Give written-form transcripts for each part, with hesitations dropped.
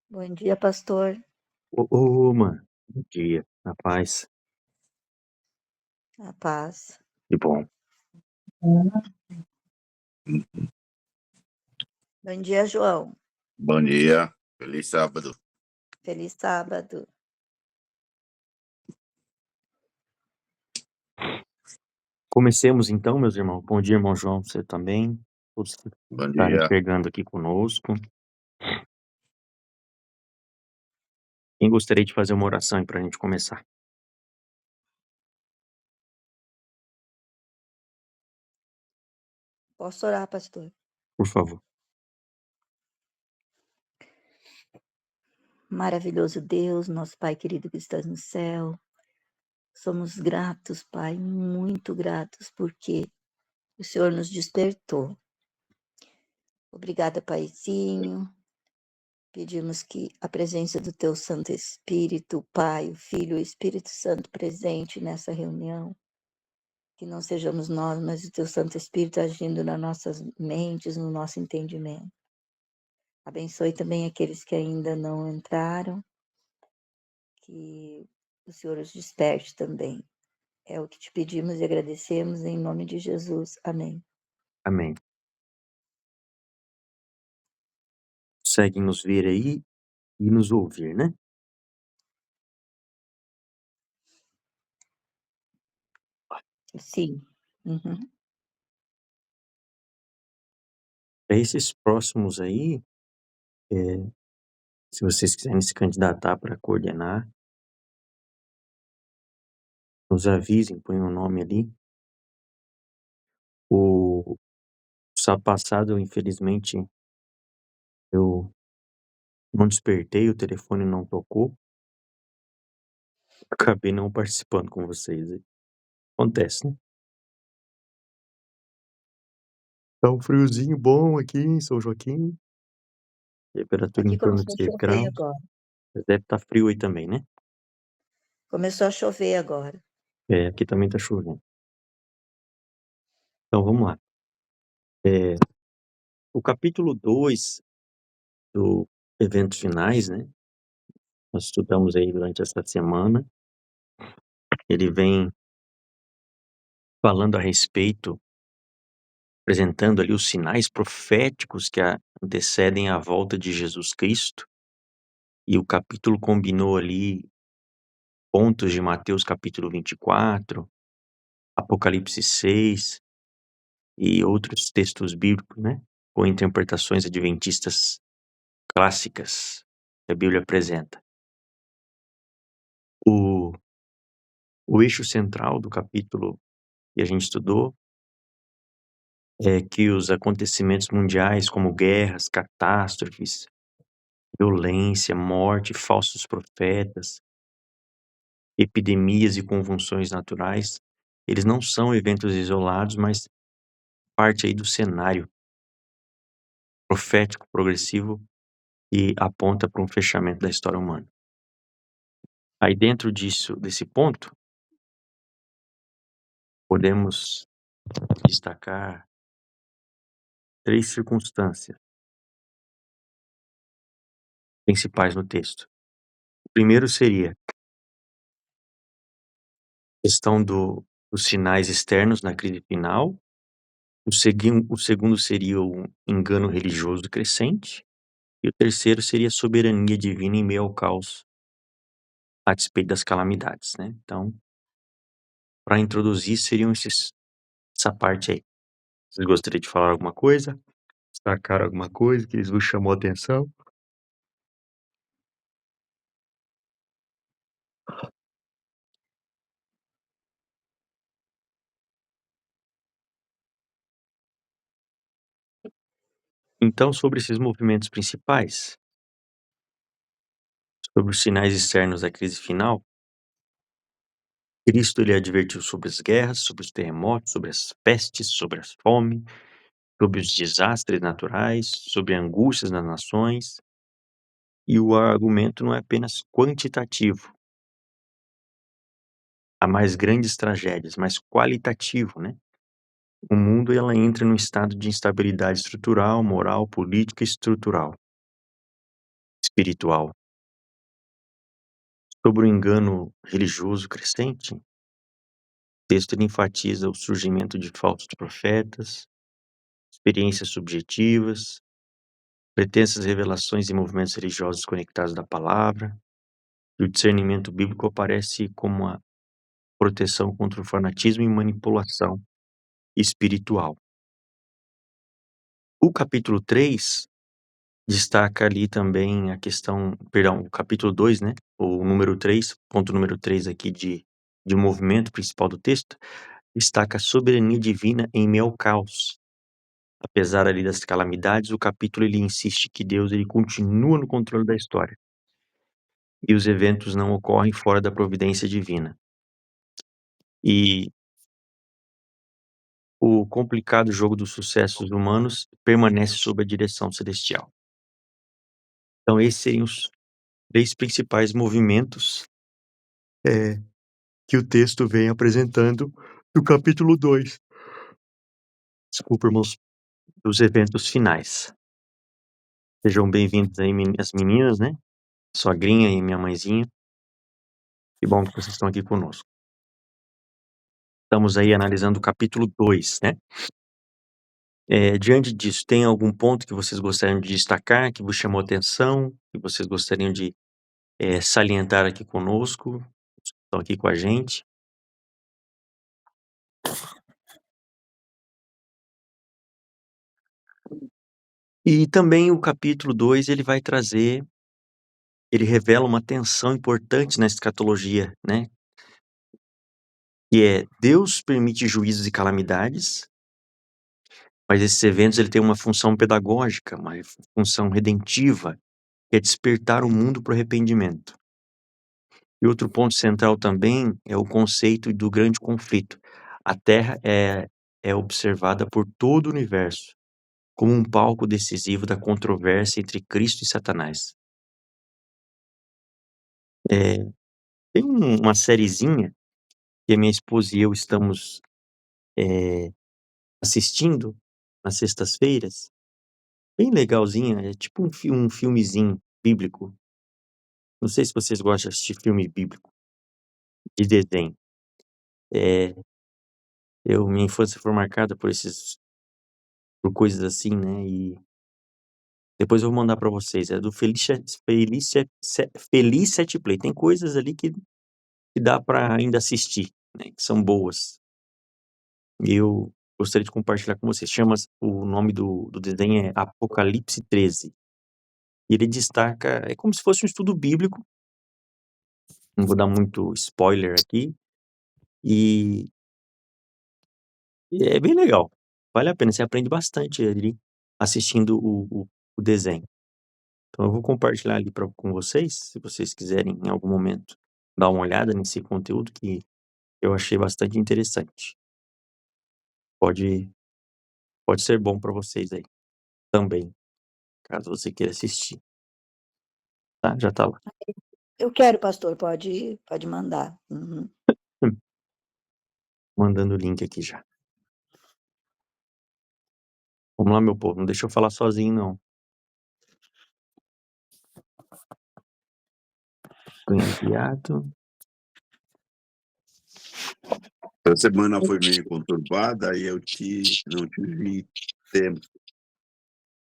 Bom dia, pastor. Ô, mano, bom dia, na paz, A paz. que bom. Bom dia, João. Bom dia, feliz sábado. Feliz sábado. Comecemos então, meus irmãos. Bom dia, irmão João, você também, todos que Bom estarem dia. chegando aqui conosco. Quem gostaria de fazer uma oração aí pra gente começar? Posso orar, pastor? Por favor. Maravilhoso Deus, nosso Pai querido que estás no céu. Somos gratos, Pai, muito gratos, porque o Senhor nos despertou. Obrigada, Paizinho. Pedimos que a presença do Teu Santo Espírito, o Pai, o Filho e o Espírito Santo presente nessa reunião, que não sejamos nós, mas o Teu Santo Espírito agindo nas nossas mentes, no nosso entendimento. Abençoe também aqueles que ainda não entraram, que o Senhor os desperte também. É o que te pedimos e agradecemos em nome de Jesus. Amém. Amém. Conseguem nos ver aí e nos ouvir, né? Sim. Uhum. Para esses próximos aí, se vocês quiserem se candidatar para coordenar, nos avisem, põem o nome ali. O sábado passado, infelizmente, eu não despertei, o telefone não tocou. Acabei não participando com vocês aí. Acontece, né? Tá um friozinho bom aqui em São Joaquim. Temperatura Aqui em torno começou de a 6 chover graus. agora. Mas deve estar frio aí também, né? Começou a chover agora. É, aqui também tá chovendo. Então vamos lá. O capítulo 2 do Eventos Finais, né? Nós estudamos aí durante essa semana. Ele vem falando a respeito, apresentando ali os sinais proféticos que antecedem a volta de Jesus Cristo. E o capítulo combinou ali pontos de Mateus capítulo 24, Apocalipse 6 e outros textos bíblicos, né? Com interpretações adventistas clássicas que a Bíblia apresenta. O eixo central do capítulo que a gente estudou é que os acontecimentos mundiais, como guerras, catástrofes, violência, morte, falsos profetas, epidemias e convulsões naturais, eles não são eventos isolados, mas parte aí do cenário profético progressivo que aponta para um fechamento da história humana. Aí dentro desse ponto, podemos destacar 3 circunstâncias principais no texto. O primeiro seria a questão dos sinais externos na crise final. O segundo seria o engano religioso crescente. E o terceiro seria a soberania divina em meio ao caos, a despeito das calamidades, né? Então, para introduzir, seriam essa parte aí. Vocês gostariam de falar alguma coisa? Destacar alguma coisa que vos chamou a atenção? Então, sobre esses movimentos principais, sobre os sinais externos da crise final, Cristo ele advertiu sobre as guerras, sobre os terremotos, sobre as pestes, sobre a fome, sobre os desastres naturais, sobre angústias nas nações. E o argumento não é apenas quantitativo, há mais grandes tragédias, mas qualitativo, né? O mundo ela entra num estado de instabilidade estrutural, moral, política e estrutural. espiritual. Sobre o engano religioso crescente, o texto ele enfatiza o surgimento de falsos profetas, experiências subjetivas, pretensas revelações e movimentos religiosos conectados da palavra, e o discernimento bíblico aparece como a proteção contra o fanatismo e manipulação espiritual. O capítulo 3 destaca ali também a questão, perdão, o capítulo 2, né? O número 3, ponto número 3 aqui de movimento principal do texto, destaca a soberania divina em meio ao caos. Apesar ali das calamidades, o capítulo ele insiste que Deus ele continua no controle da história. E os eventos não ocorrem fora da providência divina. E o complicado jogo dos sucessos humanos permanece sob a direção celestial. Então esses seriam os 3 principais movimentos que o texto vem apresentando no capítulo 2. Desculpa, irmãos, dos eventos finais. Sejam bem-vindos aí as meninas, né? Sogrinha e minha mãezinha. Que bom que vocês estão aqui conosco. Estamos aí analisando o capítulo 2, né? Diante disso, tem algum ponto que vocês gostariam de destacar, que vos chamou atenção, que vocês gostariam de salientar aqui conosco, estão aqui com a gente? E também o capítulo 2, ele revela uma tensão importante na escatologia, né? Que é, Deus permite juízos e calamidades, mas esses eventos ele tem uma função pedagógica, uma função redentiva, que é despertar o mundo para o arrependimento. E outro ponto central também é o conceito do grande conflito. A Terra é observada por todo o universo como um palco decisivo da controvérsia entre Cristo e Satanás. Tem uma sériezinha que a minha esposa e eu estamos assistindo nas sextas-feiras, bem legalzinha, é tipo um filmezinho bíblico. Não sei se vocês gostam de assistir filme bíblico, de desenho. Minha infância foi marcada por coisas assim, né? E depois eu vou mandar pra vocês. É do Felicia Play. Tem coisas ali que dá pra ainda assistir, né? Que são boas. E eu gostaria de compartilhar com vocês. O nome do desenho é Apocalipse 13. E ele destaca, é como se fosse um estudo bíblico. Não vou dar muito spoiler aqui. E é bem legal. Vale a pena, você aprende bastante ali assistindo o desenho. Então eu vou compartilhar ali com vocês, se vocês quiserem em algum momento dar uma olhada nesse conteúdo que eu achei bastante interessante. Pode ser bom para vocês aí também, caso você queira assistir. Tá? Já tá lá. Eu quero, pastor, pode mandar. Uhum. Mandando o link aqui já. Vamos lá, meu povo, não deixa eu falar sozinho, não. Foi enviado. A semana foi meio conturbada e eu não tive tempo.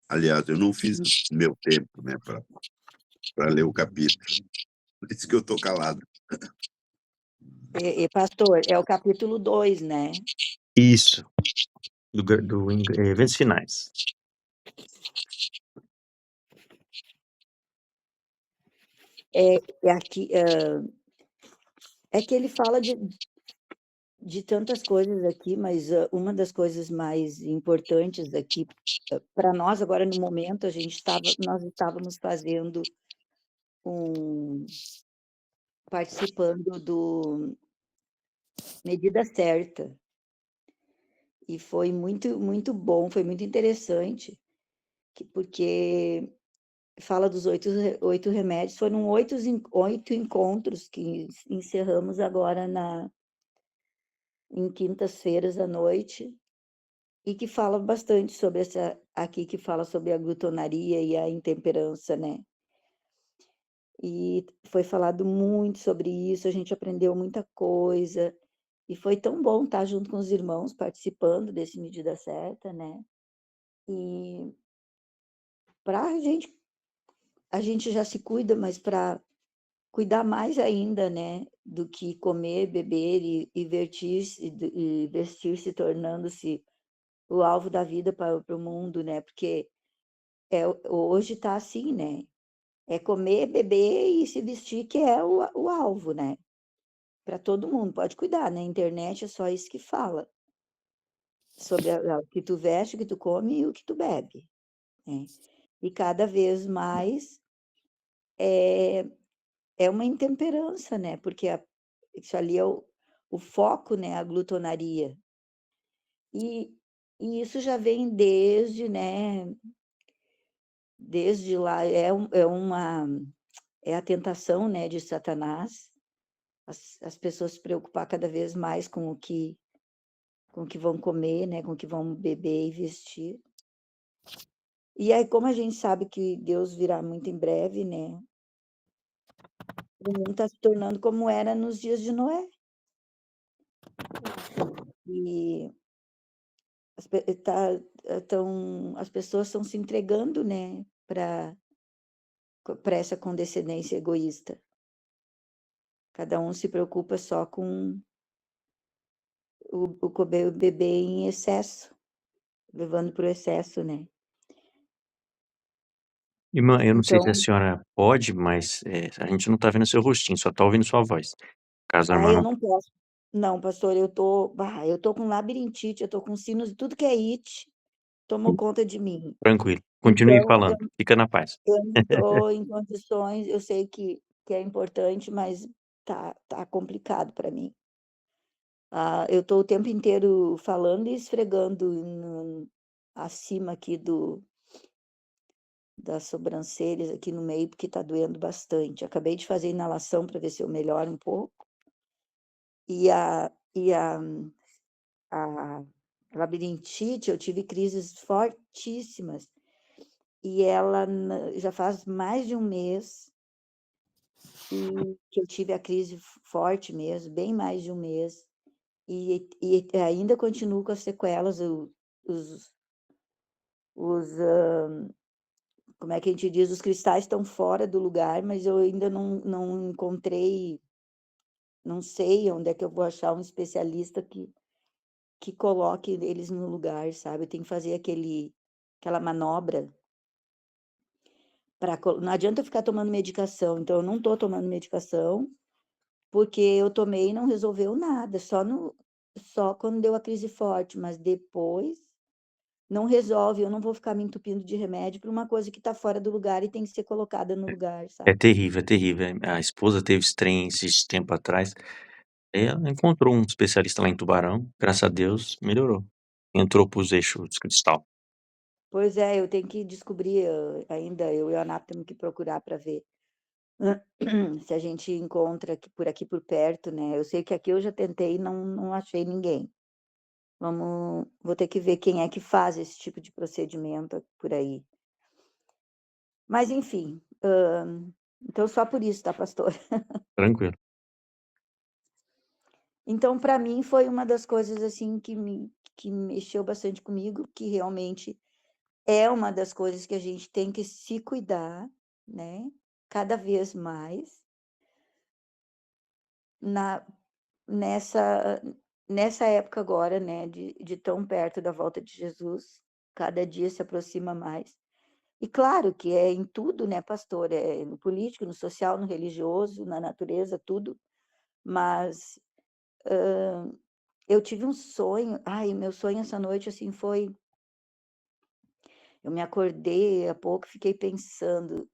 Aliás, eu não fiz meu tempo, né, para ler o capítulo. Por isso que eu tô calado. Pastor, é o capítulo 2, né? Isso. Eventos finais. Aqui, é que ele fala de tantas coisas aqui, mas uma das coisas mais importantes aqui para nós agora no momento nós estávamos fazendo participando do Medida Certa e foi muito bom, foi muito interessante, porque fala dos 8 remédios, foram 8 encontros que encerramos agora em quintas-feiras à noite, e que fala bastante sobre que fala sobre a glutonaria e a intemperança, né? e foi falado muito sobre isso, a gente aprendeu muita coisa, e foi tão bom estar junto com os irmãos participando desse Medida Certa, né. E para a gente já se cuida, mas para cuidar mais ainda, né, do que comer, beber e vestir-se tornando-se o alvo da vida para o mundo, né, porque hoje está assim, né, é comer, beber e se vestir que é o alvo, né, para todo mundo. Pode cuidar, na internet é só isso que fala, sobre o que tu veste, o que tu come e o que tu bebe, né. E cada vez mais, é é uma intemperança, né, porque isso ali é o foco, né, a glutonaria. E e isso já vem desde, né, desde lá, é a tentação, né, de Satanás, as pessoas se preocupar cada vez mais com o que vão comer, né, com o que vão beber e vestir. E aí, como a gente sabe que Deus virá muito em breve, né, o mundo está se tornando como era nos dias de Noé. E as pe tá as pessoas estão se entregando, né, para essa condescendência egoísta. Cada um se preocupa só com o comer o beber em excesso, levando para o excesso, né. Irmã, eu não sei se a Então, senhora pode, mas, a gente não tá vendo seu rostinho, só tá ouvindo sua voz. Caso a irmã eu não não posso. Não, pastor, eu tô com labirintite, eu tô com sinus, tudo que é it tomou conta de mim. tranquilo, continue Então falando, fica na paz. eu não tô em condições, eu sei que é importante, mas tá complicado para mim. Eu tô o tempo inteiro falando e esfregando acima aqui das sobrancelhas, aqui no meio, porque tá doendo bastante. Acabei de fazer inalação para ver se eu melhoro um pouco, e a labirintite, eu tive crises fortíssimas, e ela já faz mais de um mês, e que eu tive a crise forte mesmo, bem mais de um mês, e ainda continuo com as sequelas, os como é que a gente diz? Os cristais estão fora do lugar, mas eu ainda não encontrei, não sei onde é que eu vou achar um especialista que coloque eles no lugar, sabe. Eu tenho que fazer aquela manobra para não adianta eu ficar tomando medicação, então eu não estou tomando medicação, porque eu tomei e não resolveu nada, só quando deu a crise forte, mas depois não resolve, eu não vou ficar me entupindo de remédio para uma coisa que está fora do lugar e tem que ser colocada no lugar, É sabe. terrível, é terrível. A esposa teve esse trem esses tempo atrás, ela encontrou um especialista lá em Tubarão, graças a Deus melhorou. Entrou para os eixos cristal. Pois é, eu tenho que descobrir, ainda eu e a Ana temos que procurar para ver se a gente encontra aqui por perto, né. Eu sei que aqui eu já tentei e não achei ninguém. Vou ter que ver quem é que faz esse tipo de procedimento por aí. Mas enfim, então só por isso, tá, pastor? Tranquilo, Então para mim foi uma das coisas, assim, que mexeu bastante comigo, que realmente é uma das coisas que a gente tem que se cuidar, né, cada vez mais na nessa nessa época agora, né, de tão perto da volta de Jesus, cada dia se aproxima mais. E claro que é em tudo, né, pastor, é no político, no social, no religioso, na natureza, tudo, mas, eu tive um sonho, meu sonho essa noite, assim, foi, eu me acordei há pouco, fiquei pensando,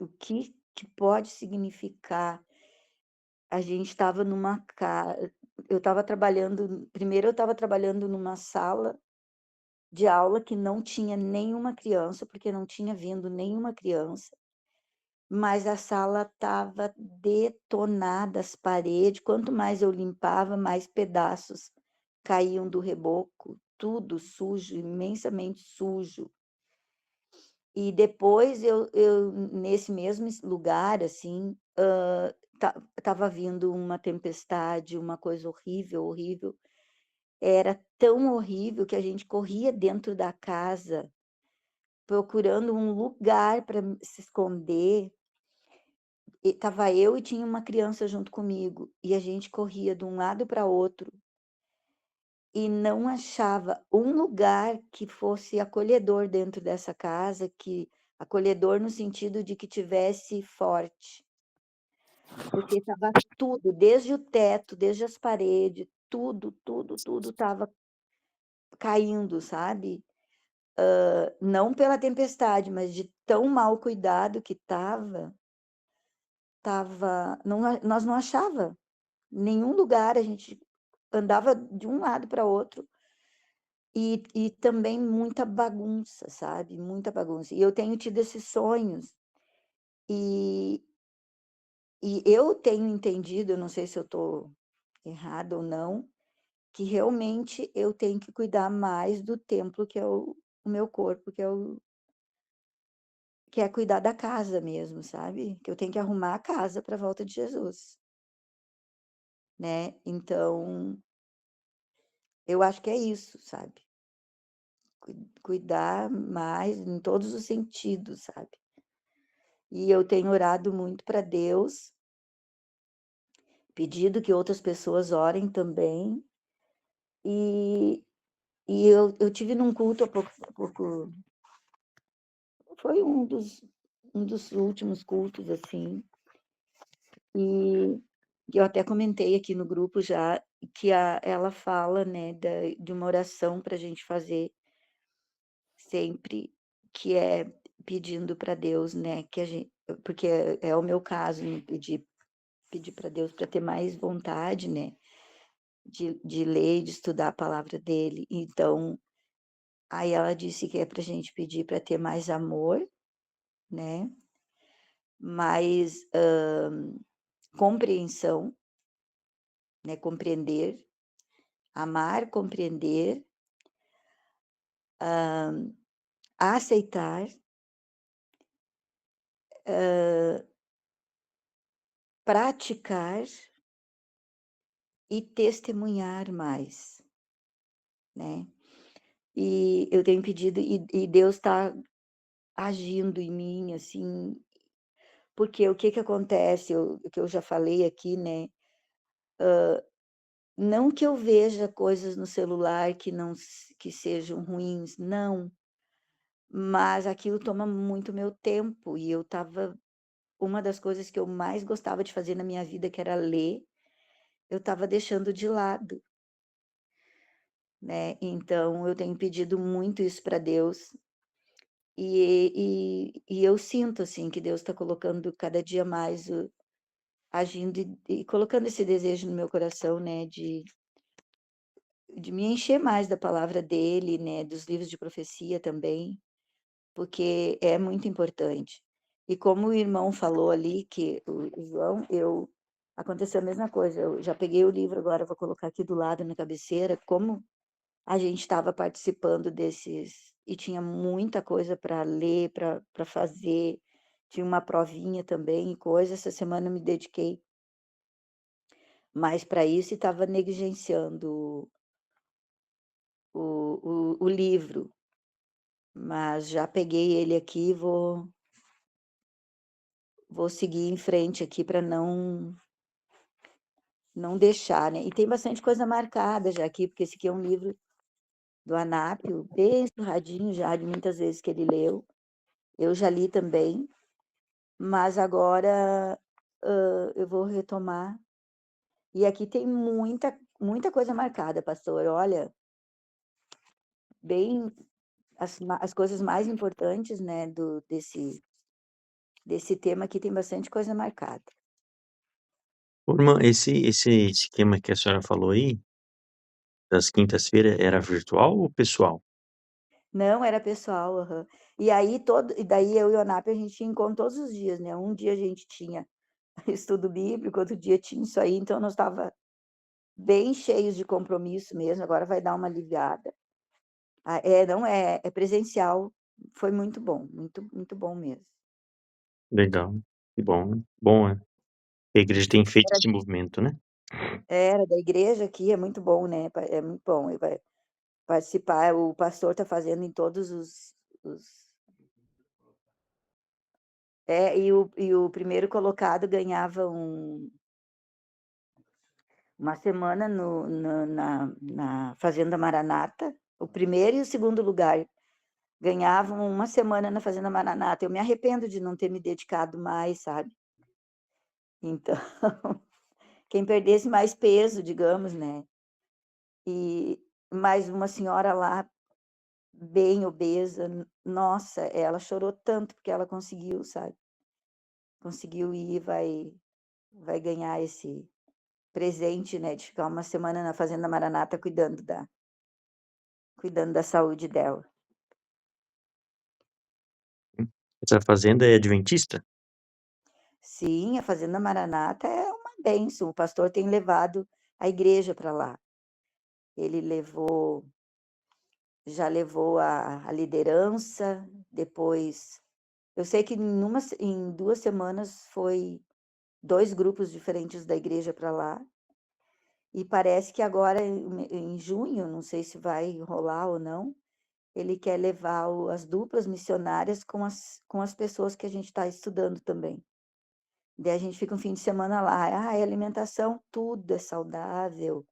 o que pode significar. A gente estava eu estava trabalhando, primeiro eu estava trabalhando numa sala de aula que não tinha nenhuma criança, porque não tinha vindo nenhuma criança, mas a sala estava detonada, as paredes, quanto mais eu limpava, mais pedaços caíam do reboco, tudo sujo, imensamente sujo. E depois eu nesse mesmo lugar, assim, estava vindo uma tempestade, uma coisa horrível, horrível. Era tão horrível que a gente corria dentro da casa, procurando um lugar para se esconder. E estava eu e tinha uma criança junto comigo, e a gente corria de um lado para outro e não achava um lugar que fosse acolhedor dentro dessa casa, que acolhedor no sentido de que tivesse forte, porque estava tudo, desde o teto, desde as paredes, tudo, tudo, tudo estava caindo, sabe? Não pela tempestade, mas de tão mal cuidado que nós não achava nenhum lugar, a gente andava de um lado para outro. E também muita bagunça, sabe, muita bagunça. E eu tenho tido esses sonhos, e eu tenho entendido, eu não sei se eu estou errada ou não, que realmente eu tenho que cuidar mais do templo que é o meu corpo, que é cuidar da casa mesmo, sabe, que eu tenho que arrumar a casa para a volta de Jesus, né. Então, eu acho que é isso, sabe, cuidar mais em todos os sentidos, sabe. E eu tenho orado muito para Deus, pedido que outras pessoas orem também, e eu tive num culto há pouco, foi um dos últimos cultos, assim, e eu até comentei aqui no grupo já, que ela fala, né, de uma oração para a gente fazer sempre, que é pedindo para Deus, né, que a gente, porque é o meu caso, né, pedir para Deus para ter mais vontade, né, de ler e de estudar a palavra dele. Então, aí ela disse que é para a gente pedir para ter mais amor, né, mais compreensão, né, compreender, amar, compreender, aceitar, praticar e testemunhar mais, né. E eu tenho pedido, e Deus está agindo em mim, assim, porque o que que acontece, o que eu já falei aqui, né, não que eu veja coisas no celular que não que sejam ruins, não, mas aquilo toma muito meu tempo, e eu estava, uma das coisas que eu mais gostava de fazer na minha vida, que era ler, eu estava deixando de lado, né. Então eu tenho pedido muito isso para Deus, e eu sinto, assim, que Deus está colocando cada dia mais agindo, e colocando esse desejo no meu coração, né, de me encher mais da palavra dele, né, dos livros de profecia também, porque é muito importante. E como o irmão falou ali, que o João, aconteceu a mesma coisa, eu já peguei o livro, agora vou colocar aqui do lado na cabeceira, como a gente estava participando desses, e tinha muita coisa para ler, para fazer, tinha uma provinha também e coisa, essa semana eu me dediquei mais para isso e estava negligenciando o livro, mas já peguei ele aqui, vou seguir em frente aqui para não deixar, né. E tem bastante coisa marcada já aqui, porque esse aqui é um livro do Anápio, bem surradinho já, de muitas vezes que ele leu. Eu já li também, mas agora, eu vou retomar. E aqui tem muita, muita coisa marcada, pastor, olha, bem as coisas mais importantes, né, desse tema aqui, tem bastante coisa marcada. Ô irmã, esse esquema que a senhora falou aí, das quintas-feira, era virtual ou pessoal? Não, era pessoal, aham. E daí eu e o Anápio, a gente tinha encontro todos os dias, né, um dia a gente tinha estudo bíblico, outro dia tinha isso aí, então nós estava bem cheios de compromisso mesmo, agora vai dar uma aliviada. Ah, não, é presencial, foi muito bom, muito bom mesmo. Legal, que bom, bom, que a igreja tem feito Era esse movimento, né. era da igreja aqui, é muito bom, né, é muito bom, e vai participar, o pastor está fazendo em todos os e o primeiro colocado ganhava uma semana na Fazenda Maranata, o primeiro e o segundo lugar ganhavam uma semana na Fazenda Maranata. Eu me arrependo de não ter me dedicado mais, sabe. Então, quem perdesse mais peso, digamos, né. E mais uma senhora lá, bem obesa, nossa, ela chorou tanto porque ela conseguiu, sabe. Conseguiu ir, vai ganhar esse presente, né, de ficar uma semana na Fazenda Maranata cuidando da saúde dela. Essa fazenda é adventista? Sim, a Fazenda Maranata é uma bênção, o pastor tem levado a igreja para lá. Ele já levou a liderança, depois eu sei que em 2 semanas foi 2 grupos diferentes da igreja para lá, e parece que agora em junho, não sei se vai rolar ou não, ele quer levar as duplas missionárias com as pessoas que a gente está estudando também. Daí a gente fica um fim de semana lá. A alimentação, tudo é saudável,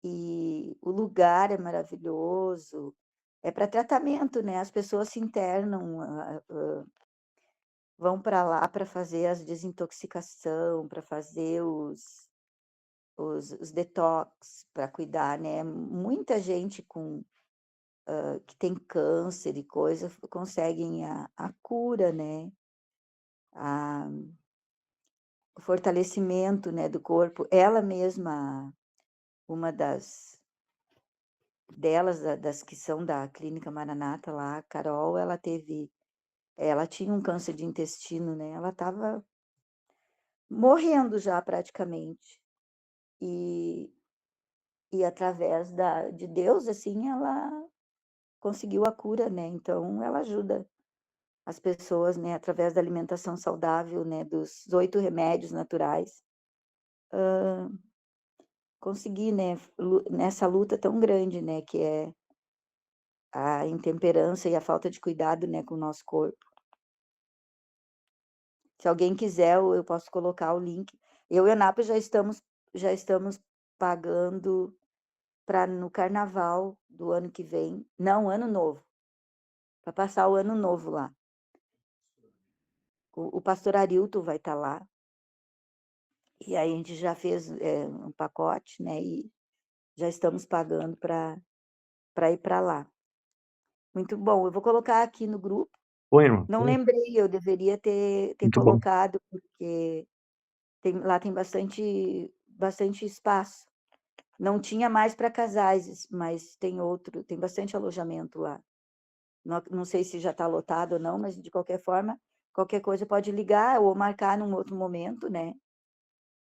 e o lugar é maravilhoso. É para tratamento, né, as pessoas se internam, vão para lá para fazer as desintoxicação, para fazer os detox, para cuidar, né. Muita gente que tem câncer e coisa, conseguem a cura, né, a o fortalecimento, né, do corpo. Ela mesma, uma das que são da Clínica Maranata lá, a Carol, ela tinha um câncer de intestino, né, ela estava morrendo já praticamente. E através de Deus, assim, ela conseguiu a cura, né, então ela ajuda as pessoas, né, através da alimentação saudável, né, dos 8 remédios naturais, conseguir, né, nessa luta tão grande, né, que é a intemperança e a falta de cuidado, né, com o nosso corpo. Se alguém quiser, eu posso colocar o link. Eu e a Napa já estamos pagando para no carnaval do ano que vem, não, ano novo, para passar o ano novo lá. O pastor Arilton vai estar lá, e aí a gente já fez, um pacote, né, e já estamos pagando para ir para lá. Muito bom, eu vou colocar aqui no grupo. Põe, irmã, Não põe. lembrei, eu deveria ter Muito bom. colocado, porque lá tem bastante espaço. Não tinha mais para casais, mas tem bastante alojamento lá. Não sei se já está lotado ou não, mas de qualquer forma, qualquer coisa pode ligar ou marcar num outro momento, né.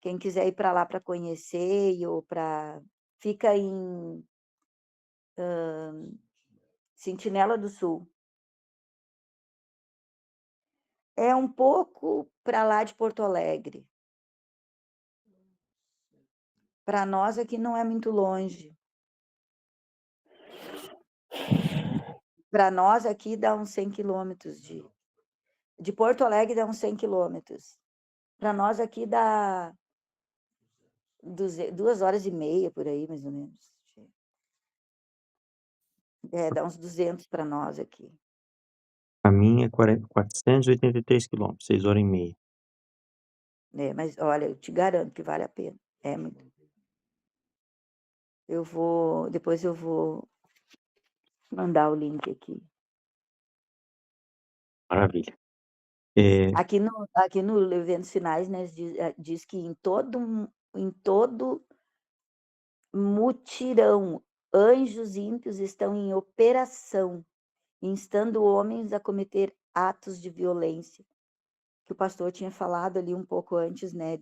Quem quiser ir para lá para conhecer ou para fica em Sentinela do Sul. É um pouco para lá de Porto Alegre. Para nós aqui não é muito longe. Para nós aqui dá uns 100 quilômetros de Porto Alegre, dá uns 100 quilômetros. Para nós aqui dá 2 horas e meia, por aí, mais ou menos. Dá uns 200 para nós aqui. A minha é 483 quilômetros, 6 horas e meia. Mas olha, eu te garanto que vale a pena. É muito. Depois eu vou mandar o link aqui. Maravilha. Aqui no Eventos Sinais, né, diz que em todo mutirão, anjos ímpios estão em operação, instando homens a cometer atos de violência, que o pastor tinha falado ali um pouco antes, né,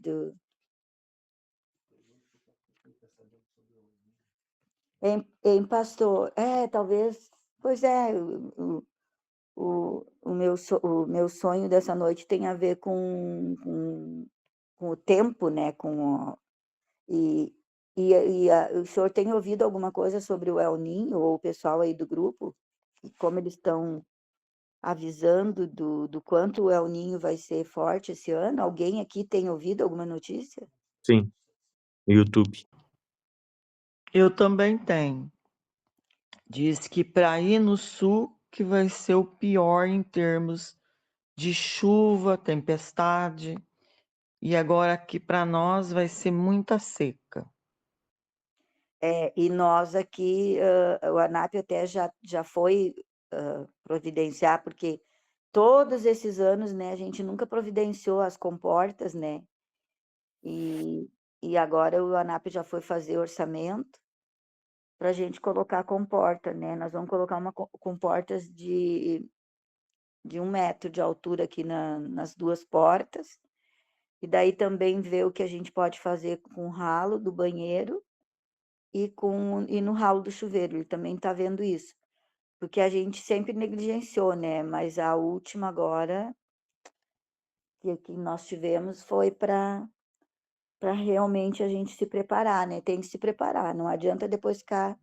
pastor, talvez, pois é, o meu sonho dessa noite tem a ver com o tempo, né, e o senhor tem ouvido alguma coisa sobre o El Niño ou o pessoal aí do grupo? E como eles estão avisando do quanto o El Niño vai ser forte esse ano? Alguém aqui tem ouvido alguma notícia? Sim, no YouTube. Eu também tenho. Diz que para aí no sul que vai ser o pior em termos de chuva, tempestade, e agora aqui para nós vai ser muita seca. E nós aqui, o ANAP até já foi providenciar, porque todos esses anos, né, a gente nunca providenciou as comportas, né? E agora o ANAP já foi fazer orçamento para a gente colocar a comporta, né? Nós vamos colocar comportas de 1 metro de altura aqui nas 2 portas, e daí também ver o que a gente pode fazer com o ralo do banheiro e no ralo do chuveiro. Ele também está vendo isso, porque a gente sempre negligenciou, né? Mas a última agora que nós tivemos foi para realmente a gente se preparar, né? Tem que se preparar, não adianta depois ficar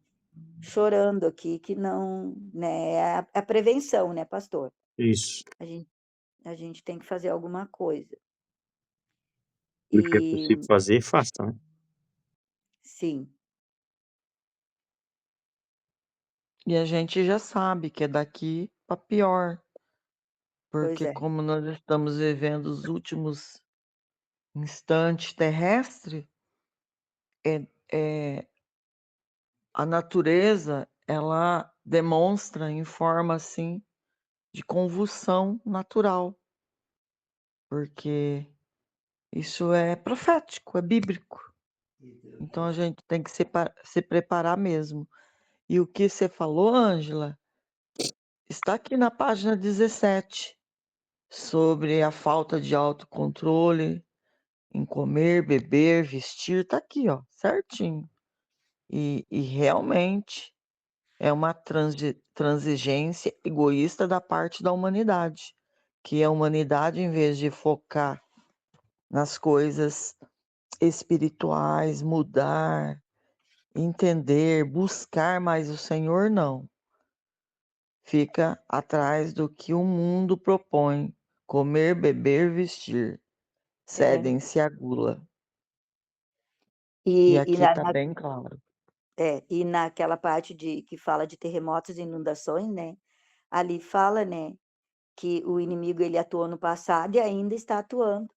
chorando aqui que não, né? É a prevenção, né, pastor? Isso. A gente tem que fazer alguma coisa. E o que é E possível fazer, faça, né? sim, E a gente já sabe que é daqui para pior, pois porque é. como nós estamos vivendo os últimos instantes terrestres, a natureza ela demonstra em forma assim de convulsão natural, porque isso é profético, é bíblico. Então a gente tem que se preparar mesmo. E o que você falou, Ângela, está aqui na página 17, sobre a falta de autocontrole em comer, beber, vestir, está aqui, ó, certinho. E realmente é uma transigência egoísta da parte da humanidade, que a humanidade, em vez de focar nas coisas espirituais, mudar, entender, buscar mais o Senhor, não. Fica atrás do que o mundo propõe: comer, beber, vestir. É. Cedem-se à gula. E E aqui está bem claro. e naquela parte que fala de terremotos e inundações, né? Ali fala, né, que o inimigo ele atuou no passado e ainda está atuando.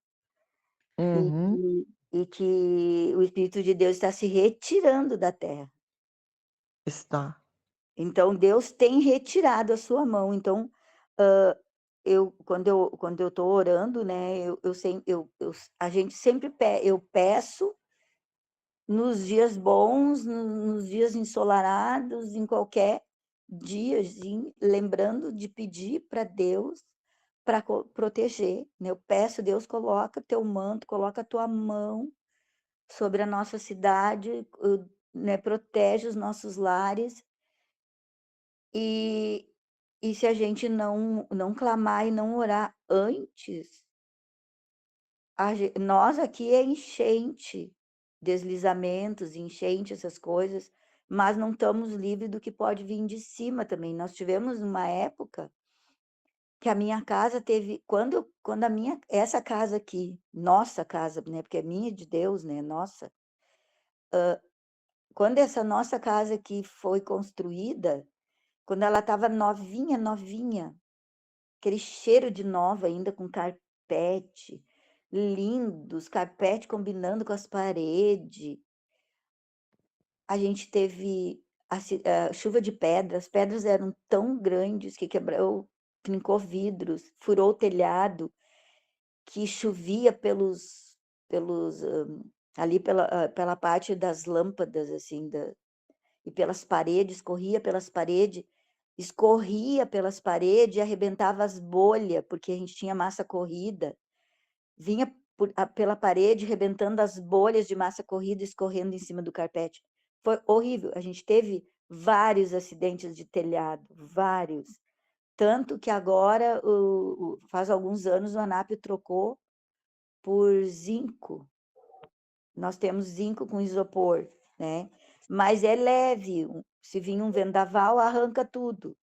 Uhum, E que o Espírito de Deus está se retirando da terra. está. Então Deus tem retirado a sua mão. Então, quando eu estou orando, né, a gente sempre eu peço nos dias bons, nos dias ensolarados, em qualquer dia, assim, lembrando de pedir para Deus para proteger, né? Eu peço, Deus, coloca teu manto, coloca a tua mão sobre a nossa cidade, né? Protege os nossos lares. E, e se a gente não clamar e não orar antes, nós aqui é enchente, deslizamentos, enchente, essas coisas, mas não estamos livres do que pode vir de cima também. Nós tivemos uma época que a minha casa teve, quando essa casa aqui, nossa casa, né, porque é minha de Deus, né, nossa, quando essa nossa casa aqui foi construída, quando ela estava novinha, novinha, aquele cheiro de nova ainda com carpete, lindos, carpete combinando com as paredes. A gente teve a chuva de pedras, as pedras eram tão grandes que quebrou, trincou vidros, furou o telhado, que chovia ali pela parte das lâmpadas, assim, e pelas paredes, corria pelas paredes, escorria pelas paredes e arrebentava as bolhas, porque a gente tinha massa corrida, vinha pela parede, arrebentando as bolhas de massa corrida, escorrendo em cima do carpete. Foi horrível. A gente teve vários acidentes de telhado, vários. Tanto que agora, faz alguns anos, o ANAP trocou por zinco. Nós temos zinco com isopor, né? Mas é leve, se vir um vendaval, arranca tudo.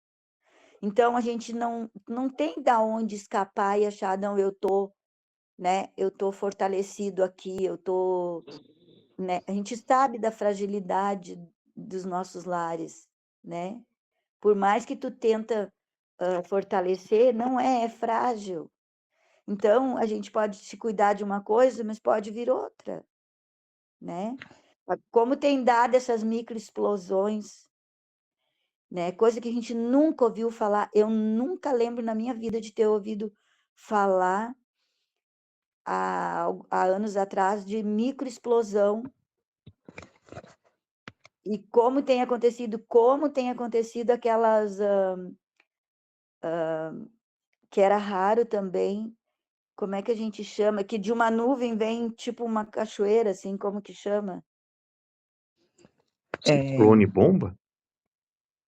Então, a gente não tem da onde escapar e achar, não, eu tô, né? Eu tô fortalecido aqui, eu tô, né? A gente sabe da fragilidade dos nossos lares, né? Por mais que tu tenta fortalecer, não é frágil. Então, a gente pode se cuidar de uma coisa, mas pode vir outra, né? Como tem dado essas microexplosões, né? Coisa que a gente nunca ouviu falar. Eu nunca lembro na minha vida de ter ouvido falar há anos atrás de microexplosão e como tem acontecido aquelas que era raro também. Como é que a gente chama? Que de uma nuvem vem tipo uma cachoeira, assim, como que chama? Ciclone bomba?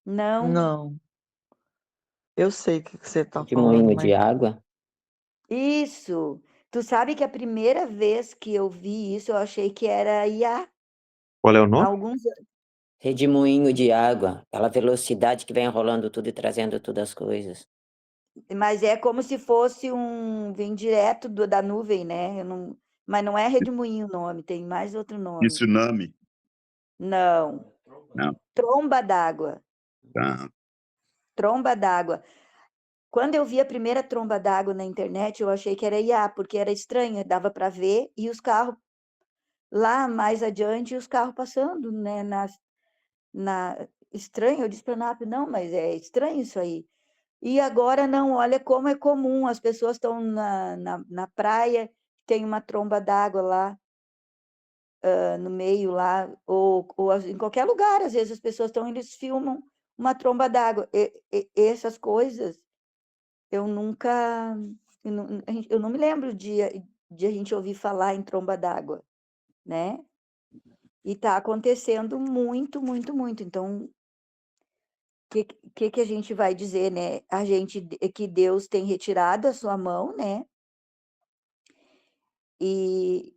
Não, Não, eu sei o que você está De falando, moinho mas de água. isso. Tu sabe que a primeira vez que eu vi isso, eu achei que era IA. Qual é o Há nome? alguns Redemoinho de água, aquela velocidade que vem enrolando tudo e trazendo todas as coisas. mas é como se fosse vem direto da nuvem, né? Mas não é redemoinho o nome, tem mais outro nome. Tsunami? Não, Não. tromba d'água. Tá. Tromba d'água. Quando eu vi a primeira tromba d'água na internet, eu achei que era IA, porque era estranha, dava para ver, e os carros lá mais adiante, os carros passando, né? Estranho, eu disse para a NAP, não, mas é estranho isso aí. E agora não, olha como é comum, as pessoas estão na praia, tem uma tromba d'água lá no meio lá, ou em qualquer lugar, às vezes as pessoas estão, eles filmam uma tromba d'água. Essas coisas, eu nunca, eu não me lembro de a gente ouvir falar em tromba d'água, né? E está acontecendo muito, muito, muito. Então, que a gente vai dizer, né? Que Deus tem retirado a sua mão, né? E,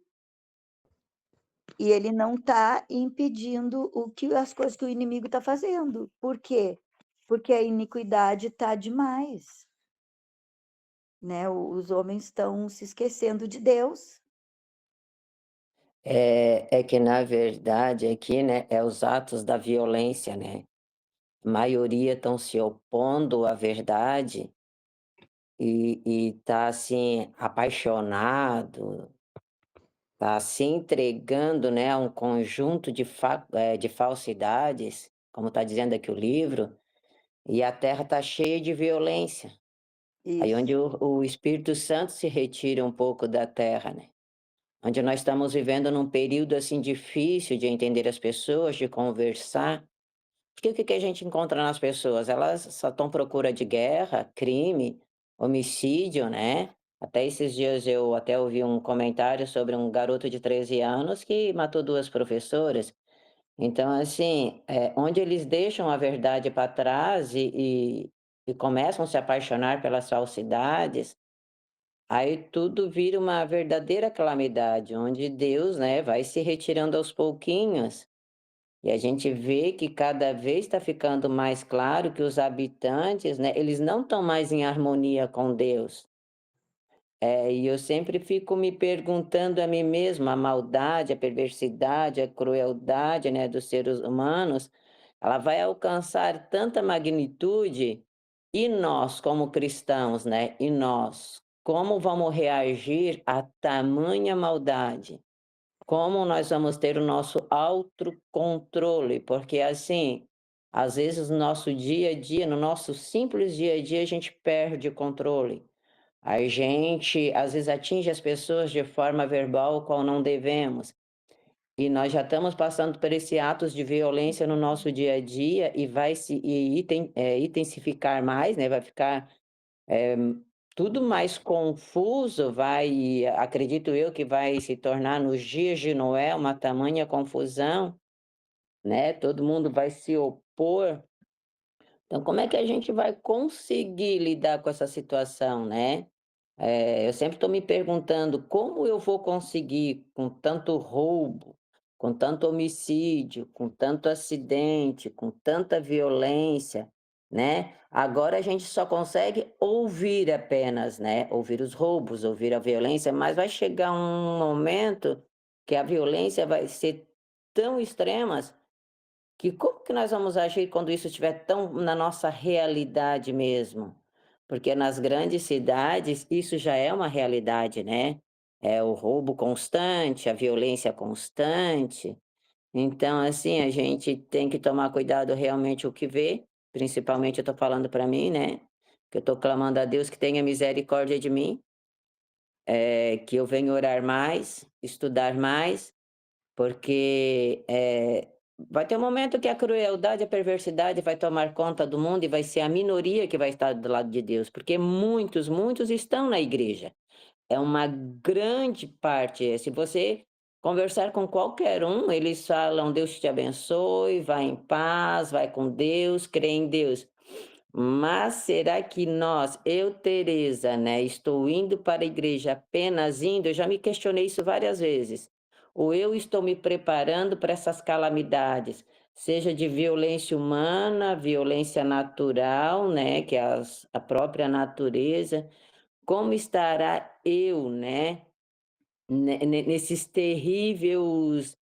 e ele não está impedindo as coisas que o inimigo está fazendo. Por quê? Porque a iniquidade está demais, né? Os homens estão se esquecendo de Deus. É que, na verdade, aqui, né, é os atos da violência, né? A maioria estão se opondo à verdade e tá, assim, apaixonado, tá se entregando, né, a um conjunto de falsidades, como está dizendo aqui o livro, e a terra está cheia de violência. Aí Isso. onde o Espírito Santo se retira um pouco da terra, né? Onde nós estamos vivendo num período assim difícil de entender as pessoas, de conversar. Porque o que que a gente encontra nas pessoas? Elas só estão à procura de guerra, crime, homicídio, né? Até esses dias eu até ouvi um comentário sobre um garoto de 13 anos que matou duas professoras. Então, assim, onde eles deixam a verdade para trás e começam a se apaixonar pelas falsidades, aí tudo vira uma verdadeira calamidade, onde Deus, né, vai se retirando aos pouquinhos. E a gente vê que cada vez está ficando mais claro que os habitantes, né, eles não estão mais em harmonia com Deus. E eu sempre fico me perguntando a mim mesma, a maldade, a perversidade, a crueldade, né, dos seres humanos, ela vai alcançar tanta magnitude, e nós, como cristãos, né, e nós, como vamos reagir a tamanha maldade? Como nós vamos ter o nosso autocontrole? Porque, assim, às vezes no nosso dia a dia, no nosso simples dia a dia, a gente perde o controle. A gente, às vezes, atinge as pessoas de forma verbal, qual não devemos. E nós já estamos passando por esse atos de violência no nosso dia a dia e vai se intensificar mais, né? Vai ficar tudo mais confuso, acredito eu que vai se tornar nos dias de Noé uma tamanha confusão, né? Todo mundo vai se opor Então, como é que a gente vai conseguir lidar com essa situação, né? Eu sempre estou me perguntando como eu vou conseguir, com tanto roubo, com tanto homicídio, com tanto acidente, com tanta violência, né? Agora a gente só consegue ouvir apenas, né? Ouvir os roubos, ouvir a violência, mas vai chegar um momento que a violência vai ser tão extrema que como que nós vamos agir quando isso estiver tão na nossa realidade mesmo? Porque nas grandes cidades isso já é uma realidade, né? É o roubo constante, a violência constante. Então, assim, a gente tem que tomar cuidado realmente o que vê, principalmente eu estou falando para mim, né? Que eu estou clamando a Deus que tenha misericórdia de mim, que eu venha orar mais, estudar mais, porque, vai ter um momento que a crueldade, a perversidade vai tomar conta do mundo e vai ser a minoria que vai estar do lado de Deus, porque muitos, muitos estão na igreja. É uma grande parte, se você conversar com qualquer um, eles falam: "Deus te abençoe, vai em paz, vai com Deus, crê em Deus". Mas será que eu, Teresa, né, estou indo para a igreja apenas indo? Eu já me questionei isso várias vezes. Ou eu estou me preparando para essas calamidades, seja de violência humana, violência natural, né, que é a própria natureza. Como estará eu, né, nesses terríveis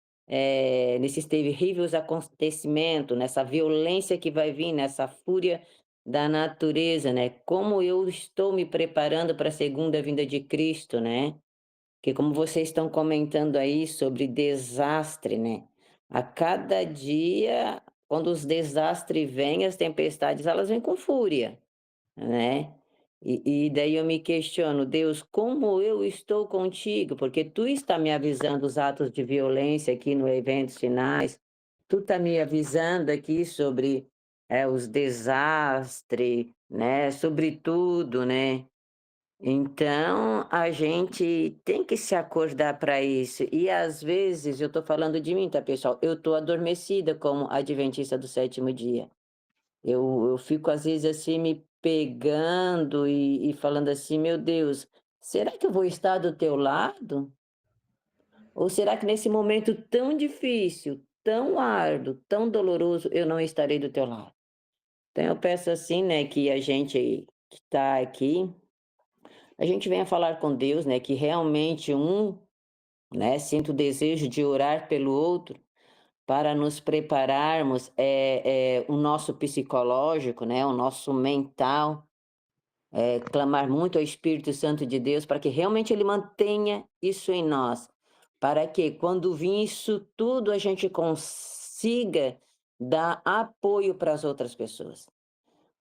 acontecimentos, nessa violência que vai vir, nessa fúria da natureza, né? Como eu estou me preparando para a segunda vinda de Cristo, né? Que como vocês estão comentando aí sobre desastre, né? A cada dia, quando os desastres vêm, as tempestades, elas vêm com fúria, né. E daí eu me questiono: "Deus, como eu estou contigo? Porque tu está me avisando os atos de violência aqui no Eventos Finais, tu está me avisando aqui sobre, os desastres, né, sobre tudo, né". Então, a gente tem que se acordar para isso. E às vezes, eu estou falando de mim, tá, pessoal, eu estou adormecida como adventista do sétimo dia. Eu fico às vezes assim me pegando e falando assim: "Meu Deus, será que eu vou estar do teu lado? Ou será que nesse momento tão difícil, tão árduo, tão doloroso, eu não estarei do teu lado?". Então eu peço assim, né, que a gente que está aqui, a gente venha falar com Deus, né, que realmente né, sinta o desejo de orar pelo outro, para nos prepararmos, o nosso psicológico, né, o nosso mental, clamar muito ao Espírito Santo de Deus para que realmente ele mantenha isso em nós, para que quando vir isso tudo a gente consiga dar apoio para as outras pessoas.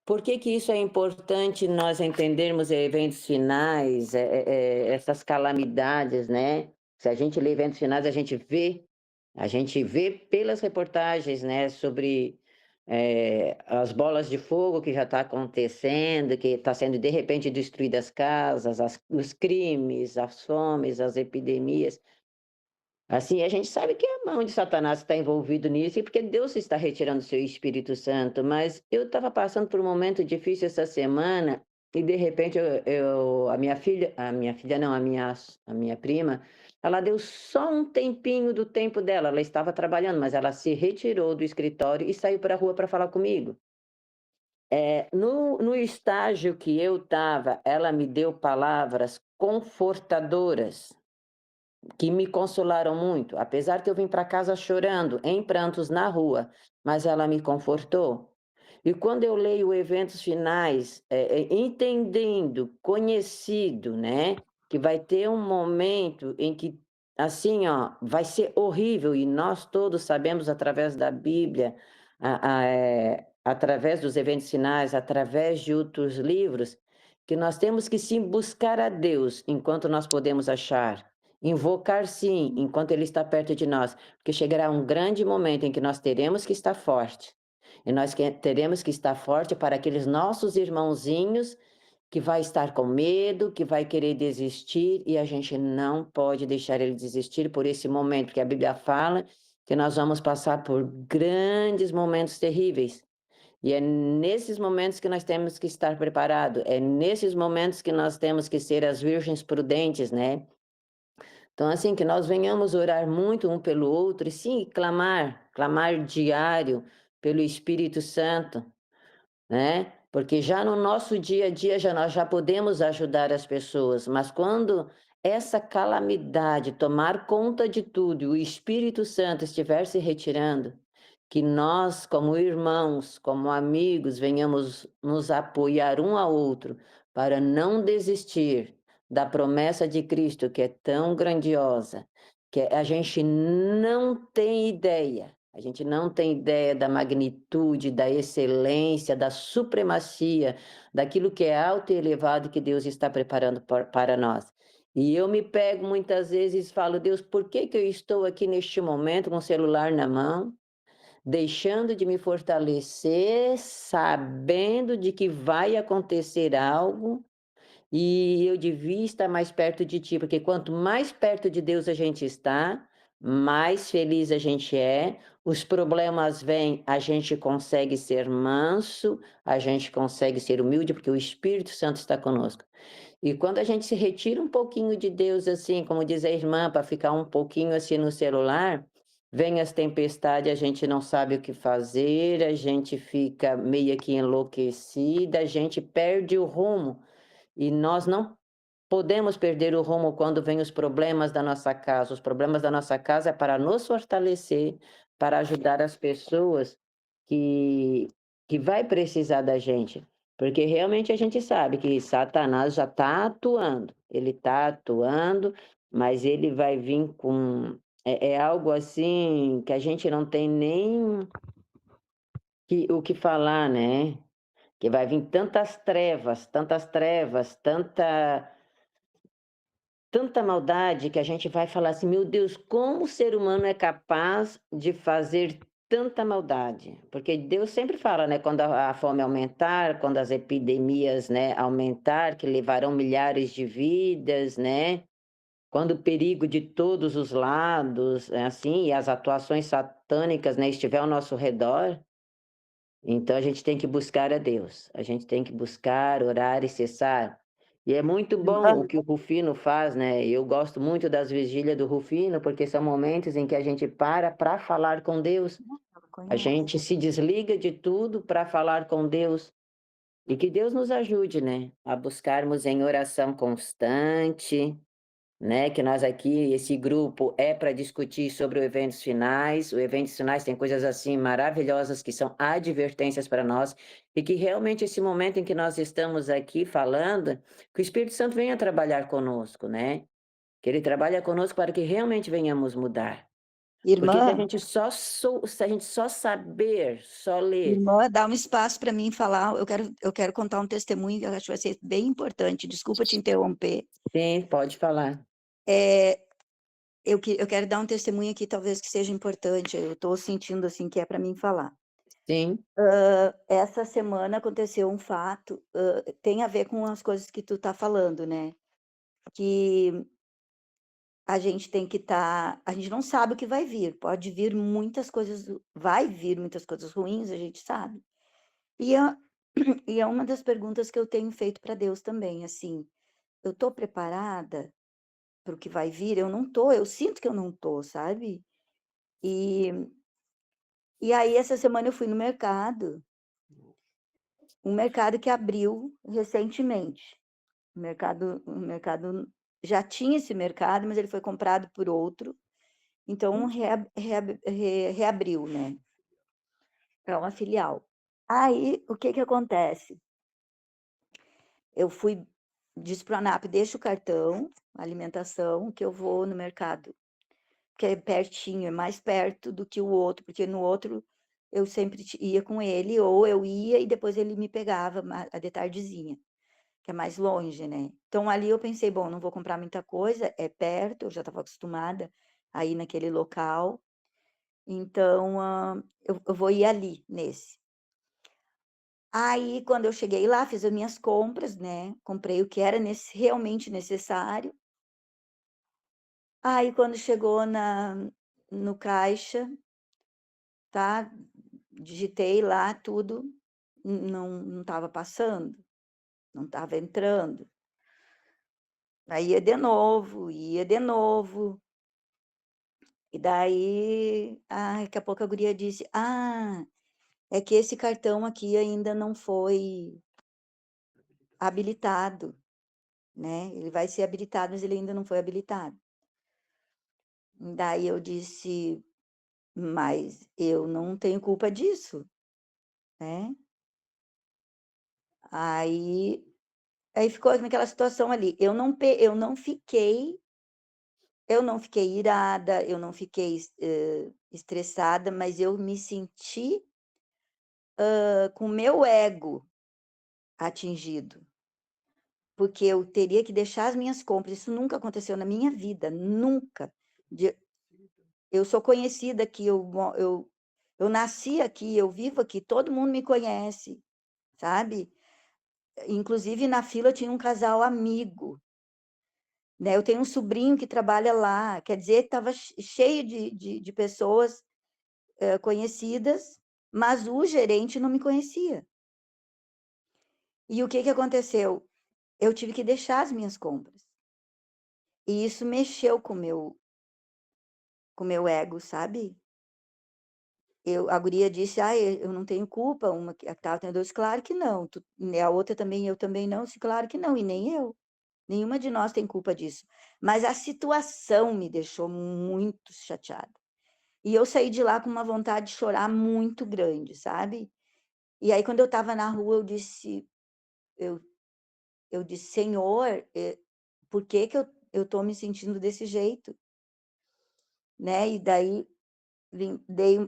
Por que que isso é importante nós entendermos eventos finais, essas calamidades, né? Se a gente lê eventos finais, a gente vê pelas reportagens, né, sobre as bolas de fogo que já está acontecendo, que está sendo de repente destruídas as casas, os crimes, as fomes, as epidemias. Assim, a gente sabe que a mão de Satanás está envolvido nisso, e porque Deus está retirando o seu Espírito Santo, mas eu estava passando por um momento difícil essa semana, e de repente a minha filha não, a minha prima, ela deu só um tempinho do tempo dela, ela estava trabalhando, mas ela se retirou do escritório e saiu para a rua para falar comigo. No estágio que eu estava, ela me deu palavras confortadoras, que me consolaram muito, apesar que eu vim para casa chorando, em prantos na rua, mas ela me confortou. E quando eu leio eventos finais, entendendo, conhecido, né, que vai ter um momento em que, assim, ó, vai ser horrível, e nós todos sabemos através da Bíblia, através dos eventos finais, através de outros livros, que nós temos que sim buscar a Deus enquanto nós podemos achar. Invocar sim, enquanto Ele está perto de nós, porque chegará um grande momento em que nós teremos que estar forte. E nós teremos que estar forte para aqueles nossos irmãozinhos que vai estar com medo, que vai querer desistir, e a gente não pode deixar ele desistir por esse momento, porque a Bíblia fala que nós vamos passar por grandes momentos terríveis. E é nesses momentos que nós temos que estar preparados, é nesses momentos que nós temos que ser as virgens prudentes, né? Então, assim, que nós venhamos orar muito um pelo outro e sim, clamar diário pelo Espírito Santo, né? Porque já no nosso dia a dia nós já podemos ajudar as pessoas, mas quando essa calamidade tomar conta de tudo e o Espírito Santo estiver se retirando, que nós, como irmãos, como amigos, venhamos nos apoiar um ao outro para não desistir da promessa de Cristo, que é tão grandiosa, que a gente não tem ideia. A gente não tem ideia da magnitude, da excelência, da supremacia, daquilo que é alto e elevado que Deus está preparando para nós. E eu me pego muitas vezes e falo, Deus, por que que eu estou aqui neste momento com o celular na mão, deixando de me fortalecer, sabendo de que vai acontecer algo, e eu devia estar mais perto de ti, porque quanto mais perto de Deus a gente está, mais feliz a gente é. Os problemas vêm, a gente consegue ser manso, a gente consegue ser humilde, porque o Espírito Santo está conosco. E quando a gente se retira um pouquinho de Deus, assim, como diz a irmã, para ficar um pouquinho assim no celular, vem as tempestades, a gente não sabe o que fazer, a gente fica meio que enlouquecida, a gente perde o rumo. E nós não podemos perder o rumo quando vêm os problemas da nossa casa. Os problemas da nossa casa é para nos fortalecer, para ajudar as pessoas que, que vai precisar da gente. Porque realmente a gente sabe que Satanás já está atuando. Ele está atuando, mas ele vai vir com... É algo assim que a gente não tem nem o que falar, né? Que vai vir tantas trevas, tanta maldade que a gente vai falar assim: "Meu Deus, como o ser humano é capaz de fazer tanta maldade?". Porque Deus sempre fala, né, quando a fome aumentar, quando as epidemias, né, aumentar, que levarão milhares de vidas, né, quando o perigo de todos os lados, assim, e as atuações satânicas, né, estiver ao nosso redor, então a gente tem que buscar a Deus, a gente tem que buscar, orar e cessar. E é muito bom Irmã, o que o Rufino faz, né? Eu gosto muito das vigílias do Rufino, porque são momentos em que a gente para falar com Deus, ela a conhece. gente se desliga de tudo para falar com Deus. E que Deus nos ajude, né? A buscarmos em oração constante, né, que nós aqui, esse grupo é para discutir sobre o eventos finais. O eventos finais tem coisas assim maravilhosas que são advertências para nós e que realmente esse momento em que nós estamos aqui falando, que o Espírito Santo venha trabalhar conosco, né? Que ele trabalhe conosco para que realmente venhamos mudar. Porque Irmã, se a gente só saber, só ler, irmã, dá um espaço para mim falar. Eu quero contar um testemunho que eu acho que vai ser bem importante. Desculpa te interromper. sim, pode falar. É, eu quero dar um testemunho aqui, talvez que seja importante. Eu estou sentindo assim que é para mim falar. Sim, Essa semana aconteceu um fato, tem a ver com as coisas que tu tá falando, né? Que a gente tem que estar, a gente não sabe o que vai vir. Pode vir muitas coisas, vai vir muitas coisas ruins, a gente sabe. E é, e é uma das perguntas que eu tenho feito para Deus também, assim, eu tô preparada para o que vai vir? Eu não tô, eu sinto que eu não tô, sabe? E, e aí essa semana eu fui no mercado, um mercado que abriu recentemente. O mercado já tinha esse mercado, mas ele foi comprado por outro, então reabriu, né? É uma filial. Aí, o que que acontece? Eu fui, disse para o ANAP, deixa o cartão, alimentação, que eu vou no mercado, que é pertinho, é mais perto do que o outro, porque no outro eu sempre ia com ele, ou eu ia e depois ele me pegava de tardezinha, que é mais longe, né? Então ali eu pensei, bom, não vou comprar muita coisa, é perto, eu já estava acostumada a ir naquele local, então eu vou ir ali, nesse. Aí, quando eu cheguei lá, fiz as minhas compras, né? Comprei o que era realmente necessário. Aí, quando chegou no caixa, tá? Digitei lá tudo. não estava passando, não estava entrando. Aí ia de novo, ia de novo. E daí, daqui a pouco a guria disse: "Ah, é que esse cartão aqui ainda não foi habilitado, né, ele vai ser habilitado, mas ele ainda não foi habilitado". Daí eu disse: "Mas eu não tenho culpa disso, né". Aí ficou naquela situação ali, eu não fiquei irada, eu não fiquei estressada, mas eu me senti, com o meu ego atingido, porque eu teria que deixar as minhas compras, isso nunca aconteceu na minha vida, nunca. De Eu sou conhecida aqui, eu nasci aqui, eu vivo aqui, todo mundo me conhece, sabe. Inclusive na fila tinha um casal amigo, né, eu tenho um sobrinho que trabalha lá, quer dizer, estava cheio de pessoas, conhecidas, mas o gerente não me conhecia. E o que que aconteceu? Eu tive que deixar as minhas compras. E isso mexeu com o meu ego, sabe. A guria disse: "Ai, eu não tenho culpa", uma que estava tendo dois, "Claro que não, né, a outra também, eu também não", disse: "Claro que não, e nem eu, nenhuma de nós tem culpa disso". Mas a situação me deixou muito chateada. E eu saí de lá com uma vontade de chorar muito grande, sabe. E aí quando eu estava na rua eu eu disse: "Senhor, por que que eu estou me sentindo desse jeito?", né. E daí vim dei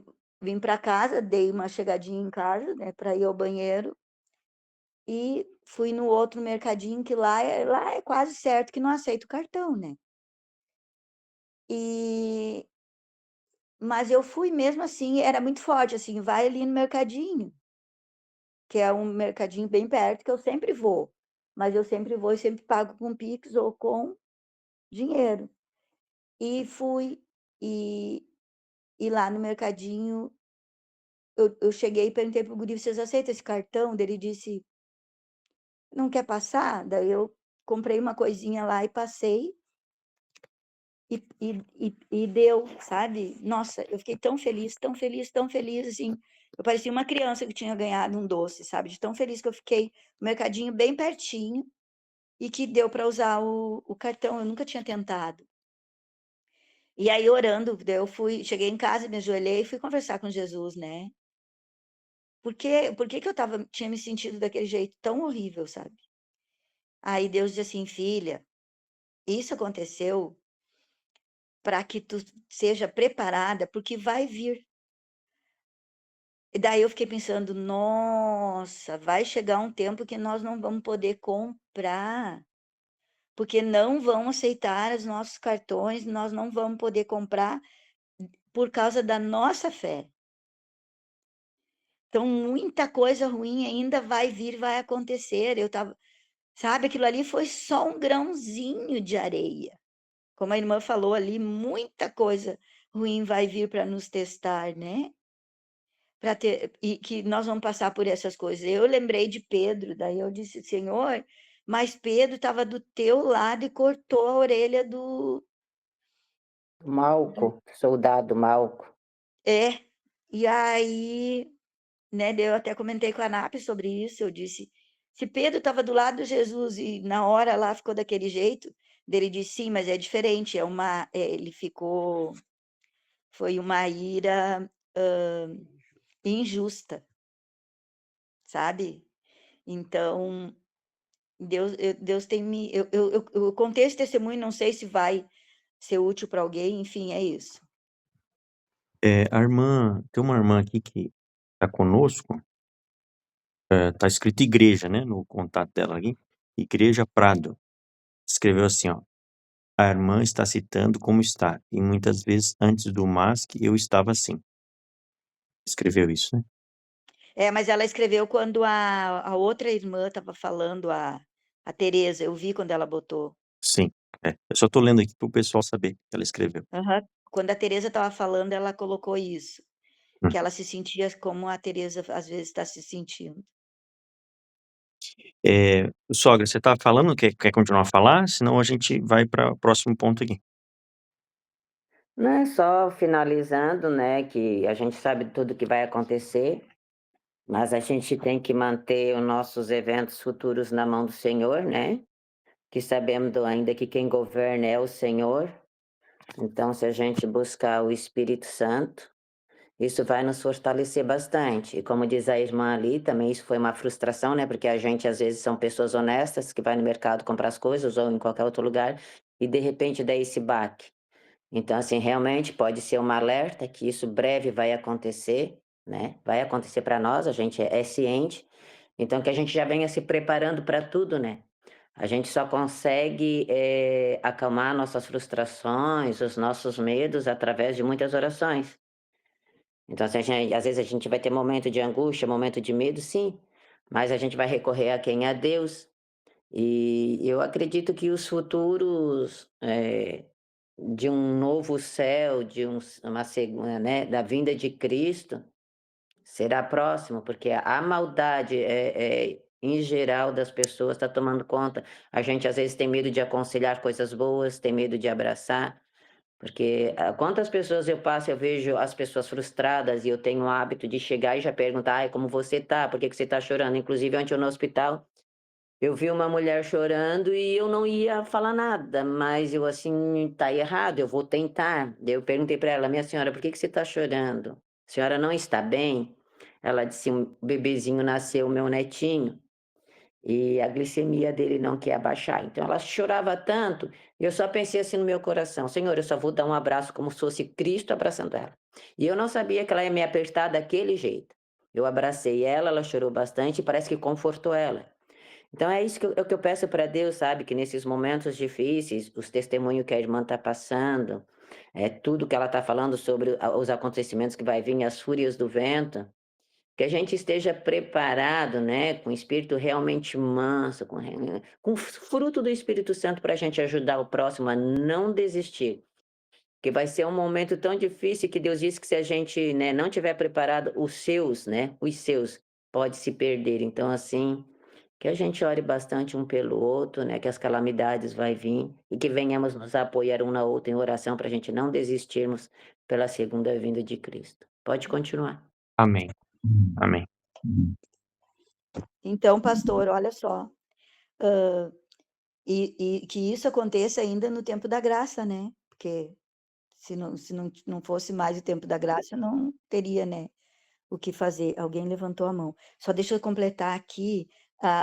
vim para casa, dei uma chegadinha em casa, né, para ir ao banheiro, e fui no outro mercadinho que lá é quase certo que não aceita o cartão, né. E mas eu fui mesmo assim, era muito forte, assim: "Vai ali no mercadinho", que é um mercadinho bem perto que eu sempre vou, mas eu sempre vou e sempre pago com Pix ou com dinheiro. E fui, e lá no mercadinho eu cheguei e perguntei para o guri: "Vocês aceitam esse cartão?" Daí ele disse: "Não quer passar?" Daí eu comprei uma coisinha lá e passei, e deu, sabe. Nossa, eu fiquei tão feliz, tão feliz, tão feliz, assim, eu parecia uma criança que tinha ganhado um doce, sabe, de tão feliz que eu fiquei. O mercadinho bem pertinho, e que deu para usar o cartão, eu nunca tinha tentado. E aí orando, daí eu cheguei em casa, me ajoelhei e fui conversar com Jesus, né. Por que que eu tinha me sentido daquele jeito tão horrível, sabe. Aí Deus disse assim: "Filha, isso aconteceu para que tu seja preparada, porque vai vir". E daí eu fiquei pensando: "Nossa, vai chegar um tempo que nós não vamos poder comprar, porque não vão aceitar os nossos cartões, nós não vamos poder comprar por causa da nossa fé. Então muita coisa ruim ainda vai vir, vai acontecer". Eu estava, sabe, aquilo ali foi só um grãozinho de areia. Como a irmã falou ali, muita coisa ruim vai vir para nos testar, né, para ter, e que nós vamos passar por essas coisas. Eu lembrei de Pedro, daí eu disse: "Senhor, mas Pedro estava do teu lado e cortou a orelha do". Malco, soldado Malco. É, e aí, né, daí eu até comentei com a NAP sobre isso, eu disse: "Se Pedro estava do lado de Jesus e na hora lá ficou daquele jeito", dele disse: "Sim, mas é diferente, ele ficou, foi uma ira, injusta, sabe". Então, Deus tem me eu contei esse testemunho, não sei se vai ser útil para alguém, enfim, é isso. A irmã tem uma irmã aqui que tá conosco, tá escrito igreja, né, no contato dela aqui, Igreja Prado. Escreveu assim, ó: "A irmã está citando como está, e muitas vezes antes do mas que eu estava assim". Escreveu isso, né. É, mas ela escreveu quando a outra irmã estava falando, a Tereza, eu vi quando ela botou. Sim, eu só tô lendo aqui para o pessoal saber que ela escreveu. Aham. Quando a Tereza estava falando, ela colocou isso, Hum. que ela se sentia como a Tereza às vezes está se sentindo. Sogra, você tá falando? Quer continuar a falar? Senão a gente vai para o próximo ponto aqui. Não é só finalizando, né, que a gente sabe tudo que vai acontecer, mas a gente tem que manter os nossos eventos futuros na mão do Senhor, né? Que sabemos ainda que quem governa é o Senhor. Então, se a gente buscar o Espírito Santo, isso vai nos fortalecer bastante. E como diz a irmã ali, também isso foi uma frustração, né? Porque a gente, às vezes, são pessoas honestas que vai no mercado comprar as coisas ou em qualquer outro lugar e, de repente, dá esse baque. Então, assim, realmente pode ser uma alerta que isso breve vai acontecer, né? Vai acontecer para nós, a gente é ciente. Então, que a gente já venha se preparando para tudo, né? A gente só consegue acalmar nossas frustrações, os nossos medos através de muitas orações. Então, assim, às vezes a gente vai ter momento de angústia, momento de medo, sim, mas a gente vai recorrer a quem? A Deus. E eu acredito que os futuros de um novo céu, de uma segunda, né, da vinda de Cristo, será próximo, porque a maldade em geral das pessoas está tomando conta. A gente às vezes tem medo de aconselhar coisas boas, tem medo de abraçar, porque quantas pessoas eu passo, eu vejo as pessoas frustradas e eu tenho o hábito de chegar e já perguntar, ai, como você tá? Por que que você tá chorando? Inclusive, ontem eu no hospital, eu vi uma mulher chorando e eu não ia falar nada, mas eu assim, tá errado, eu vou tentar. Daí eu perguntei para ela, minha senhora, por que que você está chorando? A senhora não está bem? Ela disse, um bebezinho nasceu, meu netinho, e a glicemia dele não quer abaixar. Então ela chorava tanto, e eu só pensei assim no meu coração, Senhor, eu só vou dar um abraço como se fosse Cristo abraçando ela. E eu não sabia que ela ia me apertar daquele jeito. Eu abracei ela, ela chorou bastante e parece que confortou ela. Então é isso é o que eu peço para Deus, sabe, que nesses momentos difíceis, os testemunhos que a irmã está passando, tudo que ela está falando sobre os acontecimentos que vai vir, as fúrias do vento, que a gente esteja preparado, né, com o espírito realmente manso, com fruto do Espírito Santo para a gente ajudar o próximo a não desistir. Que vai ser um momento tão difícil que Deus disse que se a gente, né, não tiver preparado, os seus, pode se perder. Então, assim, que a gente ore bastante um pelo outro, né, que as calamidades vai vir e que venhamos nos apoiar um na outra em oração para a gente não desistirmos pela segunda vinda de Cristo. Pode continuar. Amém. Amém. Então, pastor, olha só, e que isso aconteça ainda no tempo da graça, né? Porque se não fosse mais o tempo da graça, não teria, né, o que fazer. Alguém levantou a mão. Só deixa eu completar aqui,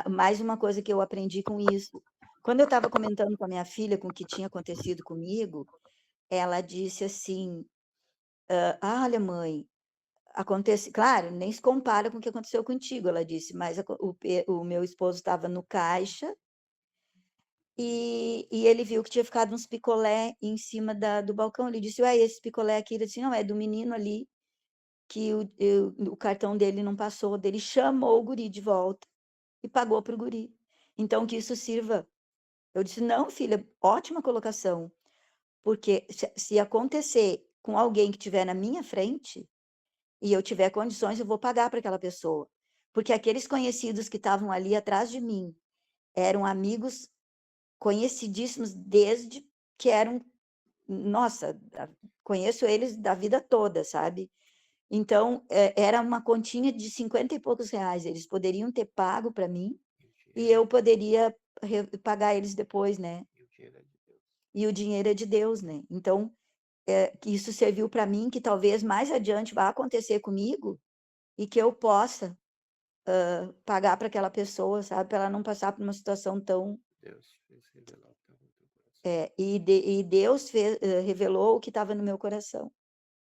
mais uma coisa que eu aprendi com isso. Quando eu estava comentando com a minha filha com o que tinha acontecido comigo, ela disse assim: olha, mãe, acontece, claro, nem se compara com o que aconteceu contigo, ela disse, mas o meu esposo estava no caixa e ele viu que tinha ficado uns picolé em cima do balcão. Ele disse, ué, esse picolé aqui? Ele disse, não, é do menino ali, que o cartão dele não passou. Dele chamou o guri de volta e pagou para o guri. Então, que isso sirva. Eu disse, não, filha, ótima colocação, porque se acontecer com alguém que estiver na minha frente e eu tiver condições, eu vou pagar para aquela pessoa. Porque aqueles conhecidos que estavam ali atrás de mim eram amigos conhecidíssimos desde que eram, nossa, conheço eles da vida toda, sabe? Então, era uma continha de 50 e poucos reais. Eles poderiam ter pago para mim e eu poderia pagar eles depois, né? E o dinheiro é de Deus, né? Então, que isso serviu para mim, que talvez mais adiante vá acontecer comigo e que eu possa pagar para aquela pessoa, sabe? Para ela não passar por uma situação tão. Deus fez revelar o que estava no teu coração. E Deus revelou o que estava no meu coração,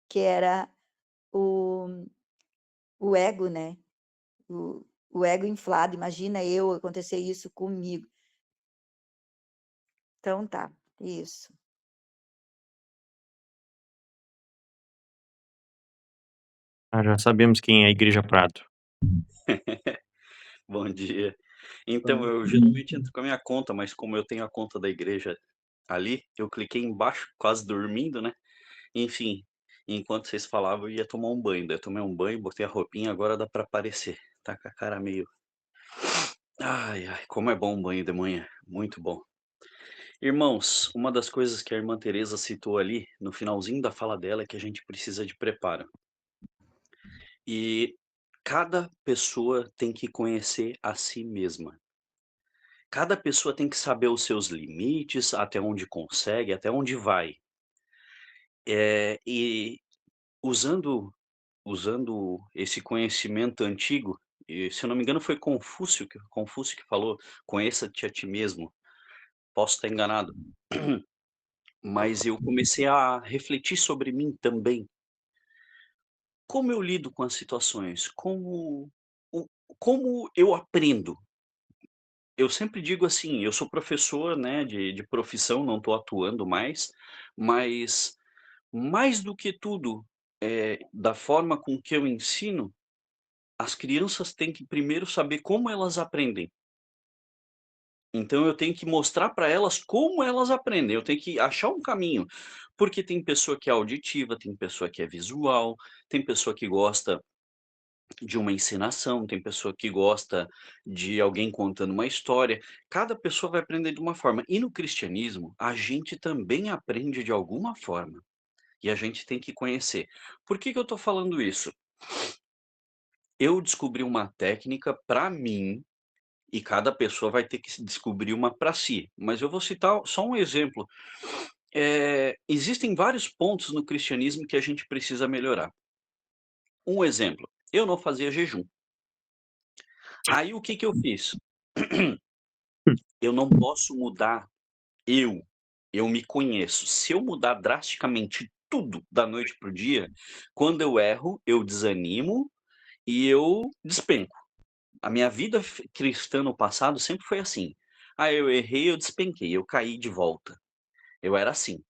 que era o ego, né? O ego inflado. Imagina acontecer isso comigo. Então tá, isso. Já sabemos quem é a Igreja Prado. Bom dia. Então, eu geralmente entro com a minha conta, mas como eu tenho a conta da igreja ali, eu cliquei embaixo, quase dormindo, né? Enfim, enquanto vocês falavam, eu ia tomar um banho. Daí eu tomei um banho, botei a roupinha, agora dá pra aparecer. Tá com a cara meio Ai, ai, como é bom um banho de manhã, muito bom. Irmãos, uma das coisas que a irmã Teresa citou ali, no finalzinho da fala dela, é que a gente precisa de preparo. E cada pessoa tem que conhecer a si mesma. Cada pessoa tem que saber os seus limites, até onde consegue, até onde vai. E usando esse conhecimento antigo, e se eu não me engano foi Confúcio que falou: "Conheça-te a ti mesmo". Posso estar enganado, mas eu comecei a refletir sobre mim também. Como eu lido com as situações? O como eu aprendo? Eu sempre digo assim, eu sou professor, né, de profissão, não estou atuando mas mais do que tudo, da forma com que eu ensino, as crianças têm que primeiro saber como elas aprendem. Então eu tenho que mostrar para elas como elas aprendem, eu tenho que achar um caminho, porque tem pessoa que é auditiva, tem pessoa que é visual, tem pessoa que gosta de uma encenação, tem pessoa que gosta de alguém contando uma história, cada pessoa vai aprender de uma forma. E no cristianismo, a gente também aprende de alguma forma, e a gente tem que conhecer. Por que que eu estou falando isso? Eu descobri uma técnica para mim, e cada pessoa vai ter que se descobrir uma para si, mas eu vou citar só um exemplo. Existem vários pontos no cristianismo que a gente precisa melhorar. Um exemplo, eu não fazia jejum. Aí o que que eu fiz? Eu não posso mudar eu, eu me conheço. Se eu mudar drasticamente tudo da noite para o dia, quando eu erro, eu desanimo e eu despenco. A minha vida cristã no passado sempre foi assim. Ah, eu errei, eu despenquei, eu caí de volta. Eu era assim.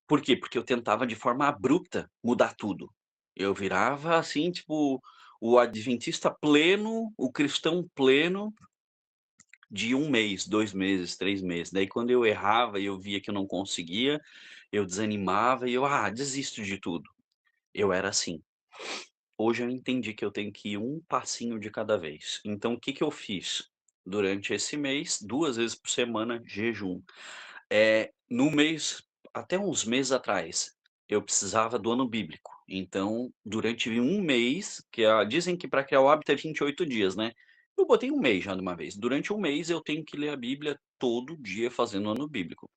Por quê? Porque eu tentava de forma abrupta mudar tudo. Eu virava assim, tipo, o adventista pleno, o cristão pleno de 1 mês, 2 meses, 3 meses. Daí quando eu errava e eu via que eu não conseguia, eu desanimava e eu: "Ah, desisto de tudo". Eu era assim. Hoje eu entendi que eu tenho que ir um passinho de cada vez. Então o que que eu fiz? Durante esse mês, 2 vezes por semana, jejum. No mês até uns meses atrás, eu precisava do ano bíblico. Então, durante 1 mês, dizem que para criar o hábito é 28 dias, né. Eu botei 1 mês já de uma vez. Durante 1 mês eu tenho que ler a Bíblia todo dia fazendo o ano bíblico.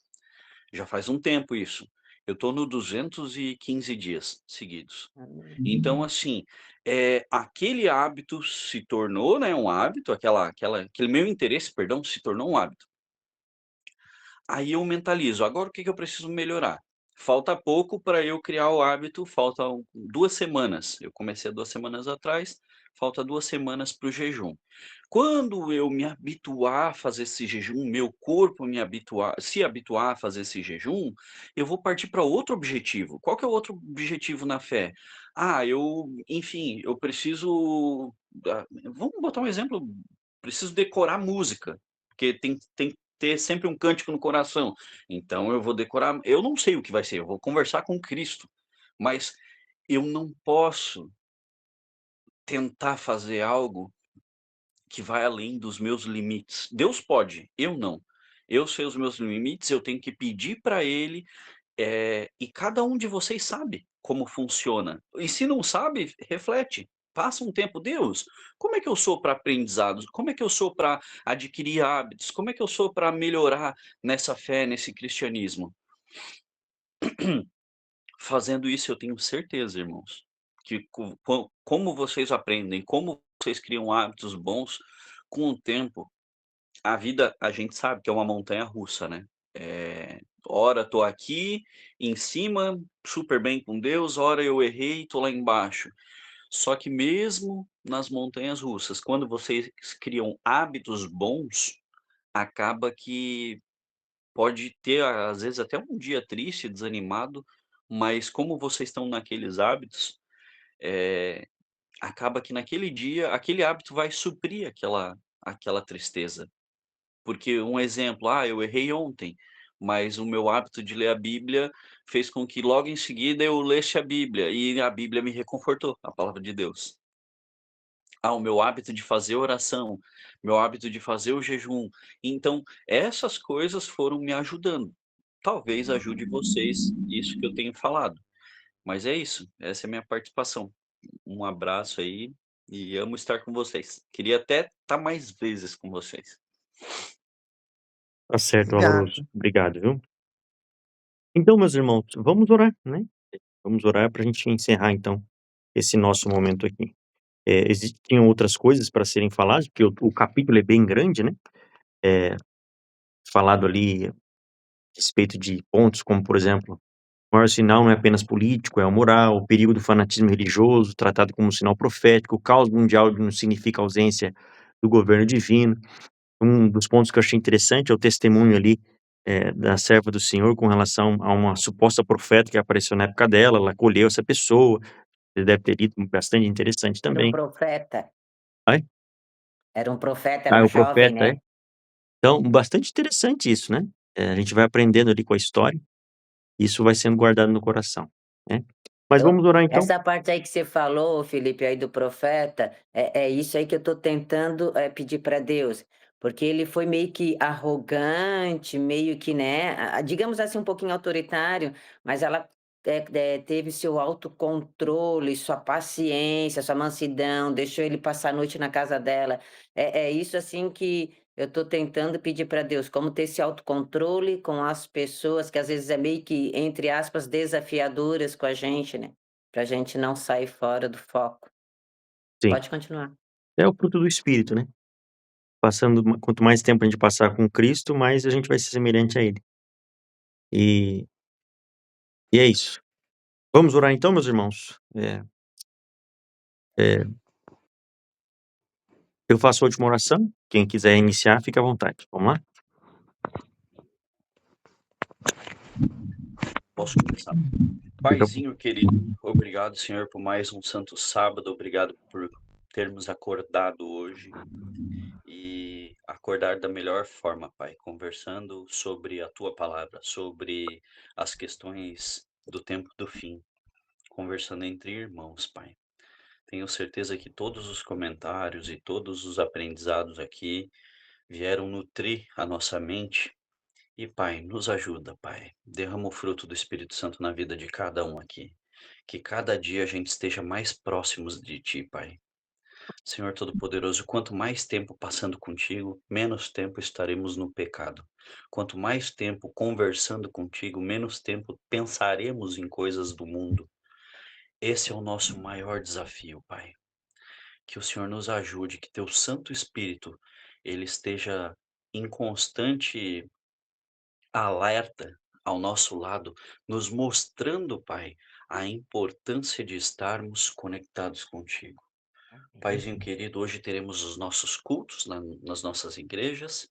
Já faz um tempo isso. Eu estou no 215 dias seguidos. Amém. Então, assim, aquele hábito se tornou, né, um hábito, aquele meu interesse, perdão, se tornou um hábito. Aí eu mentalizo, agora o que que eu preciso melhorar? Falta pouco para eu criar o hábito, faltam 2 semanas. Eu comecei há 2 semanas atrás, falta 2 semanas para o jejum. Quando eu me habituar a fazer esse jejum, meu corpo se habituar a fazer esse jejum, eu vou partir para outro objetivo. Qual que é o outro objetivo na fé? Enfim, eu preciso vamos botar um exemplo, preciso decorar música, porque tem que ter sempre um cântico no coração. Então eu vou decorar, eu não sei o que vai ser, eu vou conversar com Cristo, mas eu não posso tentar fazer algo que vai além dos meus limites. Deus pode, eu não. Eu sei os meus limites, eu tenho que pedir para Ele, e cada um de vocês sabe como funciona. E se não sabe, reflete. Passa um tempo, Deus, como é que eu sou para aprendizados? Como é que eu sou para adquirir hábitos? Como é que eu sou para melhorar nessa fé, nesse cristianismo? Fazendo isso, eu tenho certeza, irmãos, que como vocês aprendem, como vocês criam hábitos bons, com o tempo, a vida a gente sabe que é uma montanha russa, né. Ora tô aqui em cima, super bem com Deus, ora eu errei, tô lá embaixo. Só que mesmo nas montanhas russas, quando vocês criam hábitos bons, acaba que pode ter, às vezes, até um dia triste, desanimado, mas como vocês estão naqueles hábitos, eh, acaba que naquele dia, aquele hábito vai suprir aquela tristeza. Porque um exemplo, eu errei ontem, mas o meu hábito de ler a Bíblia fez com que logo em seguida eu lesse a Bíblia, e a Bíblia me reconfortou, a palavra de Deus. o meu hábito de fazer oração, meu hábito de fazer o jejum. Então, essas coisas foram me ajudando. Talvez ajude vocês, isso que eu tenho falado. Mas é isso, essa é a minha participação. Um abraço aí e amo estar com vocês. Queria até estar mais vezes com vocês. Tá certo, valoroso. Obrigada. Obrigado, viu? Então, meus irmãos, vamos orar, né? Vamos orar para a gente encerrar, então, esse nosso momento aqui. Existiam outras coisas para serem faladas, porque o capítulo é bem grande, né? É, falado ali a respeito de pontos como, por exemplo, o maior sinal não é apenas político, é o moral, o perigo do fanatismo religioso, tratado como um sinal profético, o caos mundial não significa ausência do governo divino. Um dos pontos que eu achei interessante é o testemunho ali da serva do Senhor com relação a uma suposta profeta que apareceu na época dela, ela acolheu essa pessoa, ele deve ter lido, bastante interessante Era um também. profeta. Ai? Era um profeta, era um O jovem, profeta, né? Então, bastante interessante isso, né? A gente vai aprendendo ali com a história, isso vai sendo guardado no coração, né? Mas Eu vamos orar então. essa parte aí que você falou, Felipe, aí do profeta, é isso aí que eu tô tentando, pedir para Deus, porque ele foi meio que arrogante, meio que, né, digamos assim, um pouquinho autoritário, mas ela, teve seu autocontrole, sua paciência, sua mansidão, deixou ele passar a noite na casa dela. É isso, assim, que eu tô tentando pedir para Deus, como ter esse autocontrole com as pessoas que às vezes é meio que, entre aspas, desafiadoras com a gente, né, pra gente não sair fora do foco. Sim, Pode continuar. é o fruto do espírito, né? Quanto mais tempo a gente passar com Cristo, mais a gente vai ser semelhante a ele. E é isso. Vamos orar então, meus irmãos? Eu faço a última oração, quem quiser iniciar, fica à vontade. Vamos lá? Posso começar? Paizinho querido, obrigado, Senhor, por mais um santo sábado, obrigado por termos acordado hoje e acordar da melhor forma, Pai, conversando sobre a tua palavra, sobre as questões do tempo do fim, conversando entre irmãos, Pai. Tenho certeza que todos os comentários e todos os aprendizados aqui vieram nutrir a nossa mente. E, Pai, nos ajuda, Pai. Derrama o fruto do Espírito Santo na vida de cada um aqui. Que cada dia a gente esteja mais próximos de Ti, Pai. Senhor Todo-Poderoso, quanto mais tempo passando contigo, menos tempo estaremos no pecado. Quanto mais tempo conversando contigo, menos tempo pensaremos em coisas do mundo. Esse é o nosso maior desafio, Pai. Que o Senhor nos ajude, que Teu Santo Espírito ele esteja em constante alerta ao nosso lado, nos mostrando, Pai, a importância de estarmos conectados contigo. Paizinho querido, hoje teremos os nossos cultos nas nossas igrejas.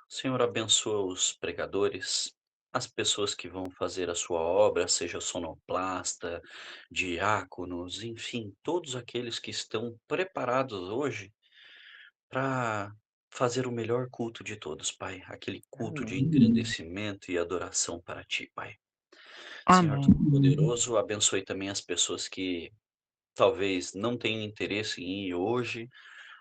O Senhor abençoa os pregadores, as pessoas que vão fazer a sua obra, seja sonoplasta, diáconos, enfim, todos aqueles que estão preparados hoje para fazer o melhor culto de todos, Pai. Aquele culto de Amém. engrandecimento e adoração para Ti, Pai. Senhor Amém. Todo-Poderoso, abençoe também as pessoas que talvez não tenham interesse em ir hoje,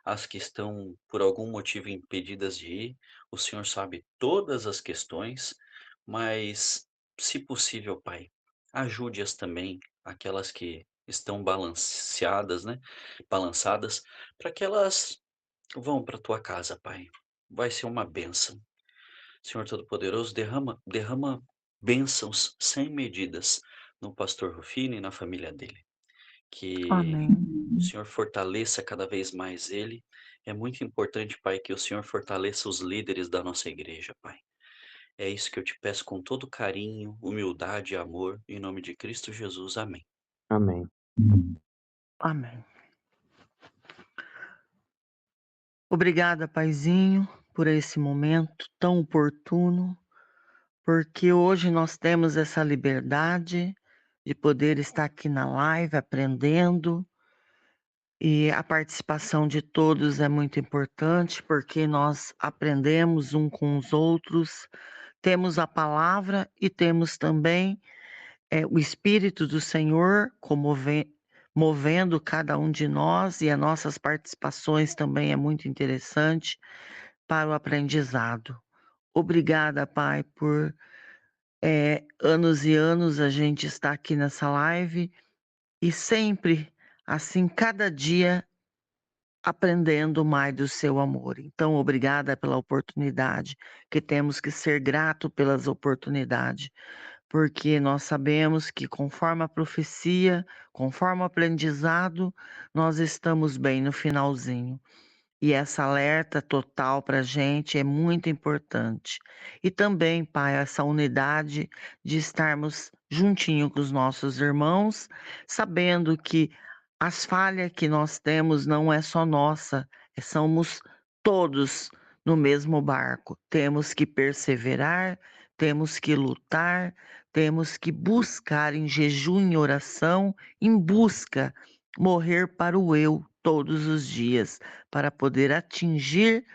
as que estão por algum motivo impedidas de ir. O Senhor sabe todas as questões, mas, se possível, Pai, ajude-as também, aquelas que estão balanceadas, né? Balançadas, para que elas vão para tua casa, Pai. Vai ser uma bênção. Senhor Todo-Poderoso, derrama bênçãos sem medidas no pastor Rufino e na família dele. Que Amém. o Senhor fortaleça cada vez mais ele. É muito importante, Pai, que o Senhor fortaleça os líderes da nossa igreja, Pai. É isso que eu te peço com todo carinho, humildade e amor, em nome de Cristo Jesus. Amém. Amém. Amém. Obrigada, Paizinho, por esse momento tão oportuno, porque hoje nós temos essa liberdade de poder estar aqui na live aprendendo, e a participação de todos é muito importante, porque nós aprendemos um com os outros, temos a palavra e temos também o Espírito do Senhor movendo cada um de nós e as nossas participações também é muito interessante para o aprendizado. Obrigada, Pai, por anos e anos a gente está aqui nessa live e sempre, assim, cada dia aprendendo mais do seu amor. Então, obrigada pela oportunidade, que temos que ser grato pelas oportunidades, porque nós sabemos que conforme a profecia, conforme o aprendizado, nós estamos bem no finalzinho. E essa alerta total para a gente é muito importante. E também, Pai, essa unidade de estarmos juntinho com os nossos irmãos, sabendo que as falhas que nós temos não é só nossa, somos todos no mesmo barco. Temos que perseverar, temos que lutar, temos que buscar em jejum e oração, em busca, morrer para o eu todos os dias para poder atingir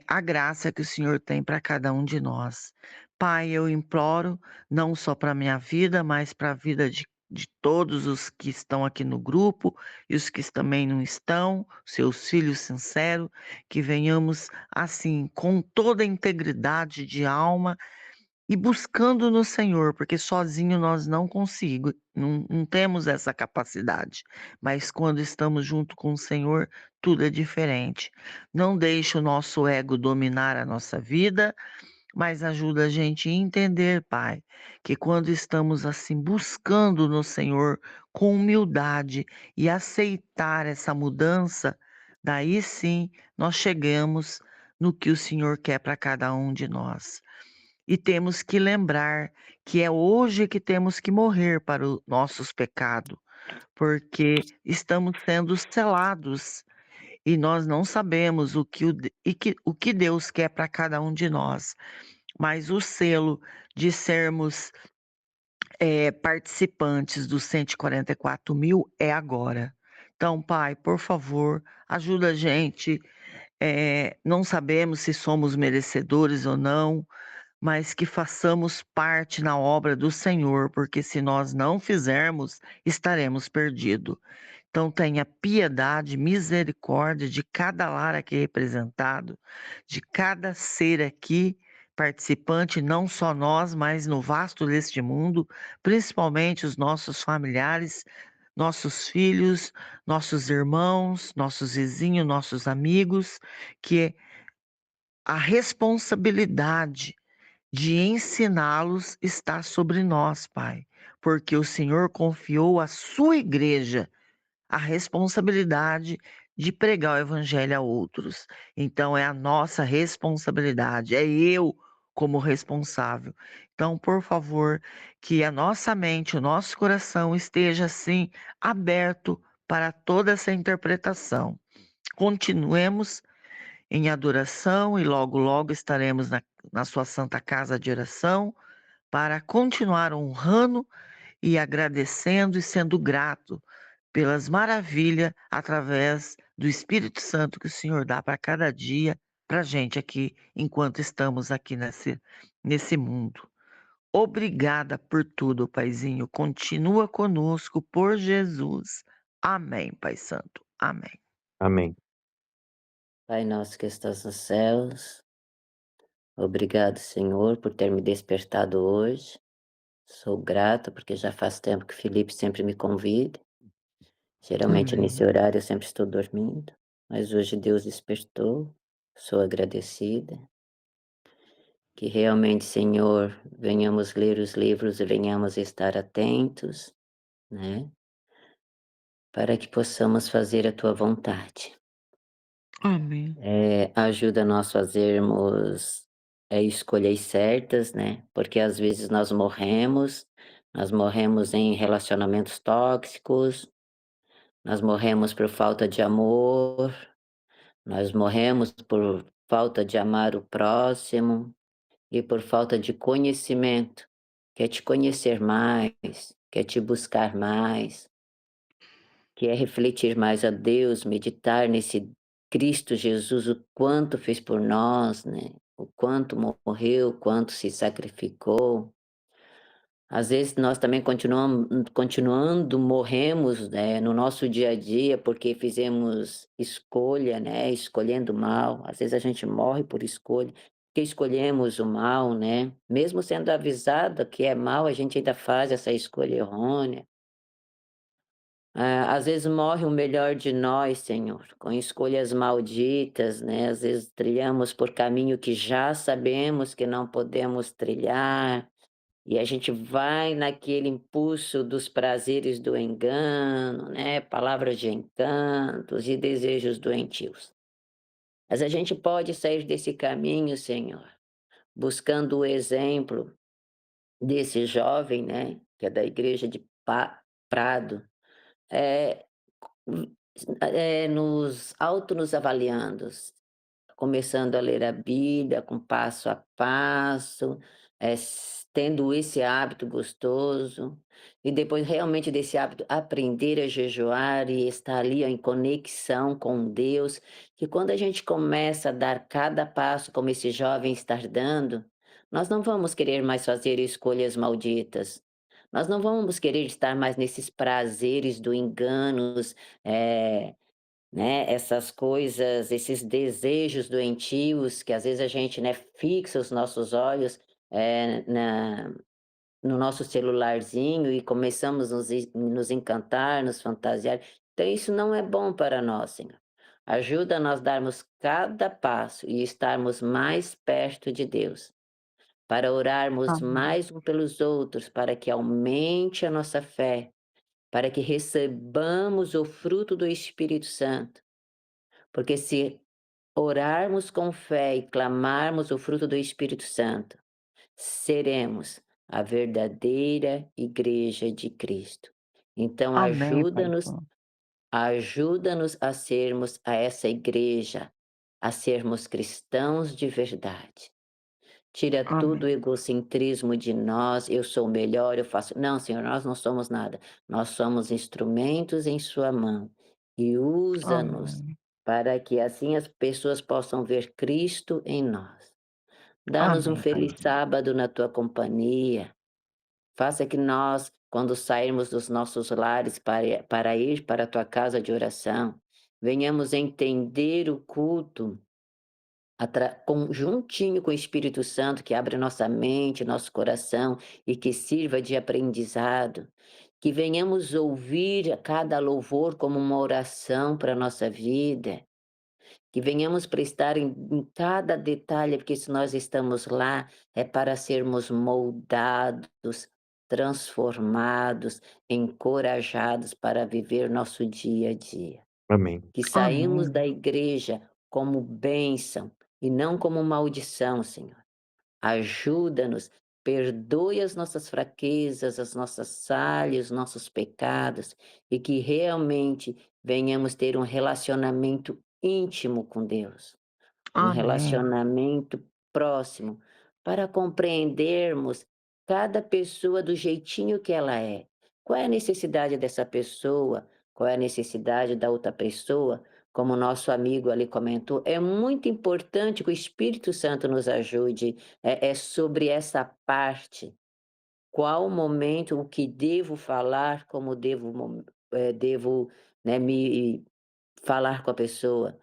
a graça que o Senhor tem para cada um de nós. Pai, eu imploro, não só para a minha vida, mas para a vida de todos os que estão aqui no grupo e os que também não estão, seus filhos sinceros, que venhamos assim, com toda a integridade de alma e buscando no Senhor, porque sozinho nós não consigo, não temos essa capacidade. Mas quando estamos junto com o Senhor, tudo é diferente. Não deixe o nosso ego dominar a nossa vida, mas ajuda a gente a entender, Pai, que quando estamos assim buscando no Senhor com humildade e aceitar essa mudança, daí sim nós chegamos no que o Senhor quer para cada um de nós. E temos que lembrar que é hoje que temos que morrer para os nossos pecados, porque estamos sendo selados e nós não sabemos o que Deus quer para cada um de nós. Mas o selo de sermos participantes dos 144.000 é agora. Então, Pai, por favor, ajuda a gente. Não sabemos se somos merecedores ou não, mas que façamos parte na obra do Senhor, porque se nós não fizermos, estaremos perdidos. Então tenha piedade, misericórdia de cada lar aqui representado, de cada ser aqui participante, não só nós, mas no vasto deste mundo, principalmente os nossos familiares, nossos filhos, nossos irmãos, nossos vizinhos, nossos amigos, que a responsabilidade de ensiná-los está sobre nós, Pai, porque o Senhor confiou à sua igreja a responsabilidade de pregar o evangelho a outros. Então é a nossa responsabilidade, é eu como responsável. Então, por favor, que a nossa mente, o nosso coração esteja assim aberto para toda essa interpretação. Continuemos em adoração e logo, logo estaremos na sua santa casa de oração para continuar honrando e agradecendo e sendo grato pelas maravilhas através do Espírito Santo que o Senhor dá para cada dia para a gente aqui, enquanto estamos aqui nesse mundo. Obrigada por tudo, Paizinho. Continua conosco por Jesus. Amém, Pai Santo. Amém. Amém. Pai nosso que estás nos céus, obrigado, Senhor, por ter me despertado hoje. Sou grata porque já faz tempo que Felipe sempre me convida. Geralmente Amém. nesse horário eu sempre estou dormindo, mas hoje Deus despertou. Sou agradecida. Que realmente, Senhor, venhamos ler os livros e venhamos estar atentos, né? Para que possamos fazer a tua vontade. Amém. Ajuda nós fazermos escolhas certas, né? Porque às vezes nós morremos em relacionamentos tóxicos, nós morremos por falta de amor, nós morremos por falta de amar o próximo e por falta de conhecimento. Quer te conhecer mais, quer te buscar mais, quer refletir mais a Deus, meditar nesse Cristo Jesus, o quanto fez por nós, né? O quanto morreu, o quanto se sacrificou. Às vezes nós também morremos, né, no nosso dia a dia porque fizemos escolha, né, escolhendo mal. Às vezes a gente morre por escolha, porque escolhemos o mal, né. Mesmo sendo avisado que é mal, a gente ainda faz essa escolha errônea. Às vezes morre o melhor de nós, Senhor, com escolhas malditas, né, às vezes trilhamos por caminho que já sabemos que não podemos trilhar. E a gente vai naquele impulso dos prazeres do engano, né, palavras de encantos e desejos doentios. Mas a gente pode sair desse caminho, Senhor, buscando o exemplo desse jovem, né, que é da igreja de Prado, é nos avaliando, começando a ler a Bíblia com passo a passo, tendo esse hábito gostoso, e depois realmente desse hábito aprender a jejuar e estar ali ó, em conexão com Deus, que quando a gente começa a dar cada passo como esse jovem está dando, nós não vamos querer mais fazer escolhas malditas. Nós não vamos querer estar mais nesses prazeres do enganos, eh, né, essas coisas, esses desejos doentios que às vezes a gente, né, fixa os nossos olhos, na no nosso celularzinho e começamos nos encantar, nos fantasiar. Então isso não é bom para nós, Senhor. Ajuda a nós darmos cada passo e estarmos mais perto de Deus, para orarmos Amém. mais um pelos outros, para que aumente a nossa fé, para que recebamos o fruto do Espírito Santo. Porque se orarmos com fé e clamarmos o fruto do Espírito Santo, seremos a verdadeira igreja de Cristo. Então Amém, Pai ajuda-nos, Santo. ajuda-nos a sermos a essa igreja, a sermos cristãos de verdade. Tira todo o Amém. egocentrismo de nós, eu sou o melhor, eu faço. Não, Senhor, nós não somos nada. Nós somos instrumentos em Sua mão. E usa-nos Amém. para que assim as pessoas possam ver Cristo em nós. Dá-nos um Amém, Pai feliz Santo. sábado na Tua companhia. Faça que nós, quando sairmos dos nossos lares para ir para a Tua casa de oração, venhamos entender o culto juntinho com o Espírito Santo, que abre nossa mente, nosso coração e que sirva de aprendizado, que venhamos ouvir a cada louvor como uma oração para a nossa vida, que venhamos prestar em cada detalhe, porque se nós estamos lá é para sermos moldados, transformados, encorajados para viver nosso dia a dia. Amém. Que saímos Amém. da igreja como bênção e não como maldição, Senhor. Ajuda-nos, perdoe as nossas fraquezas, as nossas falhas, os nossos pecados, e que realmente venhamos ter um relacionamento íntimo com Deus, um Amém. relacionamento próximo, para compreendermos cada pessoa do jeitinho que ela é. Qual é a necessidade dessa pessoa? Qual é a necessidade da outra pessoa? Como o nosso amigo ali comentou, é muito importante que o Espírito Santo nos ajude, é sobre essa parte. Qual o momento, o que devo falar, como devo, né, me falar com a pessoa,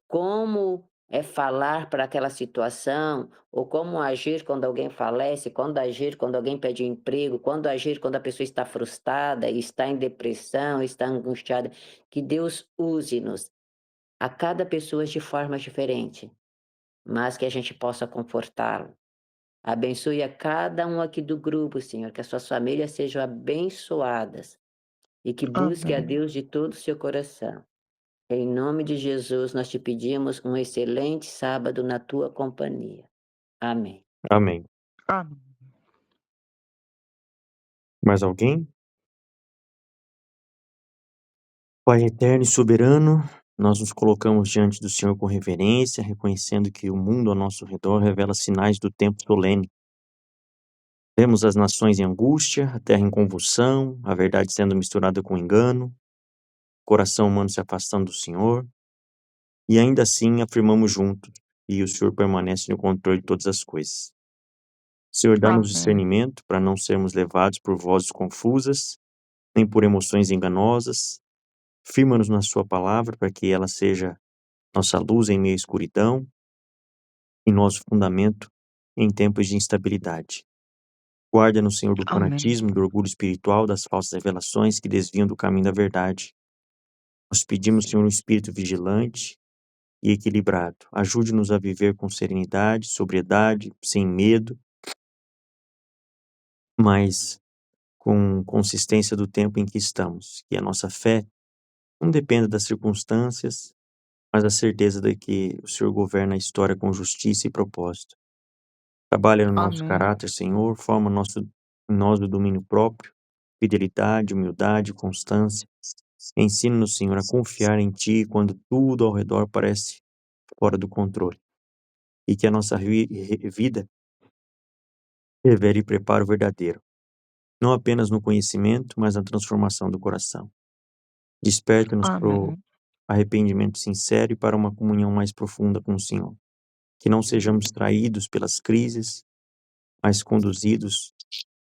como é falar para aquela situação, ou como agir quando alguém falece, quando agir quando alguém pede um emprego, quando agir quando a pessoa está frustrada, está em depressão, está angustiada. Que Deus use-nos, a cada pessoa de forma diferente, mas que a gente possa confortá-lo. Abençoe a cada um aqui do grupo, Senhor, que as suas famílias sejam abençoadas e que busque a Amém. Deus de todo o seu coração. Em nome de Jesus, nós te pedimos um excelente sábado na tua companhia. Amém. Amém. Amém. Mais alguém? Pai eterno e soberano, nós nos colocamos diante do Senhor com reverência, reconhecendo que o mundo ao nosso redor revela sinais do tempo solene. Vemos as nações em angústia, a terra em convulsão, a verdade sendo misturada com engano, o coração humano se afastando do Senhor, e ainda assim afirmamos juntos, e o Senhor permanece no controle de todas as coisas. Senhor, dá-nos Amém. discernimento para não sermos levados por vozes confusas, nem por emoções enganosas. Firma-nos na sua palavra para que ela seja nossa luz em meio à escuridão e nosso fundamento em tempos de instabilidade. Guarda-nos, Senhor, do Amém. fanatismo, do orgulho espiritual, das falsas revelações que desviam do caminho da verdade. Nós pedimos, Senhor, um espírito vigilante e equilibrado. Ajude-nos a viver com serenidade, sobriedade, sem medo, mas com consistência do tempo em que estamos. Que a nossa fé não dependa das circunstâncias, mas a certeza de que o Senhor governa a história com justiça e propósito. Trabalha no nosso Amém. caráter, Senhor, forma em nós o domínio próprio, fidelidade, humildade, constância. Ensina-nos, Senhor, a confiar em Ti quando tudo ao redor parece fora do controle. E que a nossa vida revele e prepare o verdadeiro, não apenas no conhecimento, mas na transformação do coração. Desperta-nos para o Amém. arrependimento sincero e para uma comunhão mais profunda com o Senhor. Que não sejamos traídos pelas crises, mas conduzidos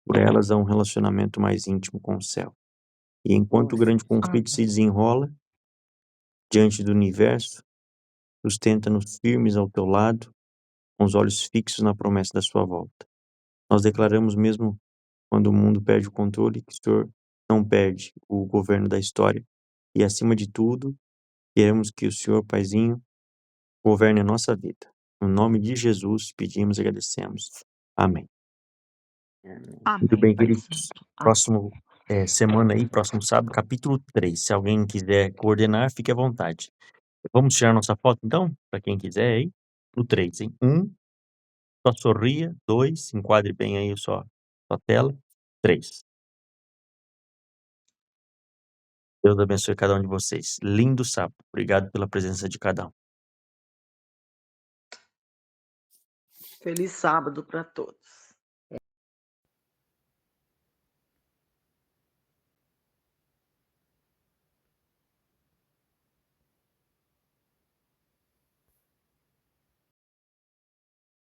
por elas a um relacionamento mais íntimo com o céu. E enquanto o grande conflito se Amém. desenrola diante do universo, sustenta-nos firmes ao teu lado, com os olhos fixos na promessa da sua volta. Nós declaramos mesmo quando o mundo perde o controle, que o Senhor não perde o governo da história. E acima de tudo, queremos que o Senhor, Paizinho, governe a nossa vida. No nome de Jesus, pedimos e agradecemos. Amém. Muito Amém, bem, Pai queridos. Santo. Próximo semana aí, próximo sábado, capítulo 3. Se alguém quiser coordenar, fique à vontade. Vamos tirar nossa foto, então? Para quem quiser aí. No 3, hein? 1, só sorria. 2, enquadre bem aí sua tela. 3. Deus abençoe cada um de vocês. Lindo sábado. Obrigado pela presença de cada um. Feliz sábado para todos.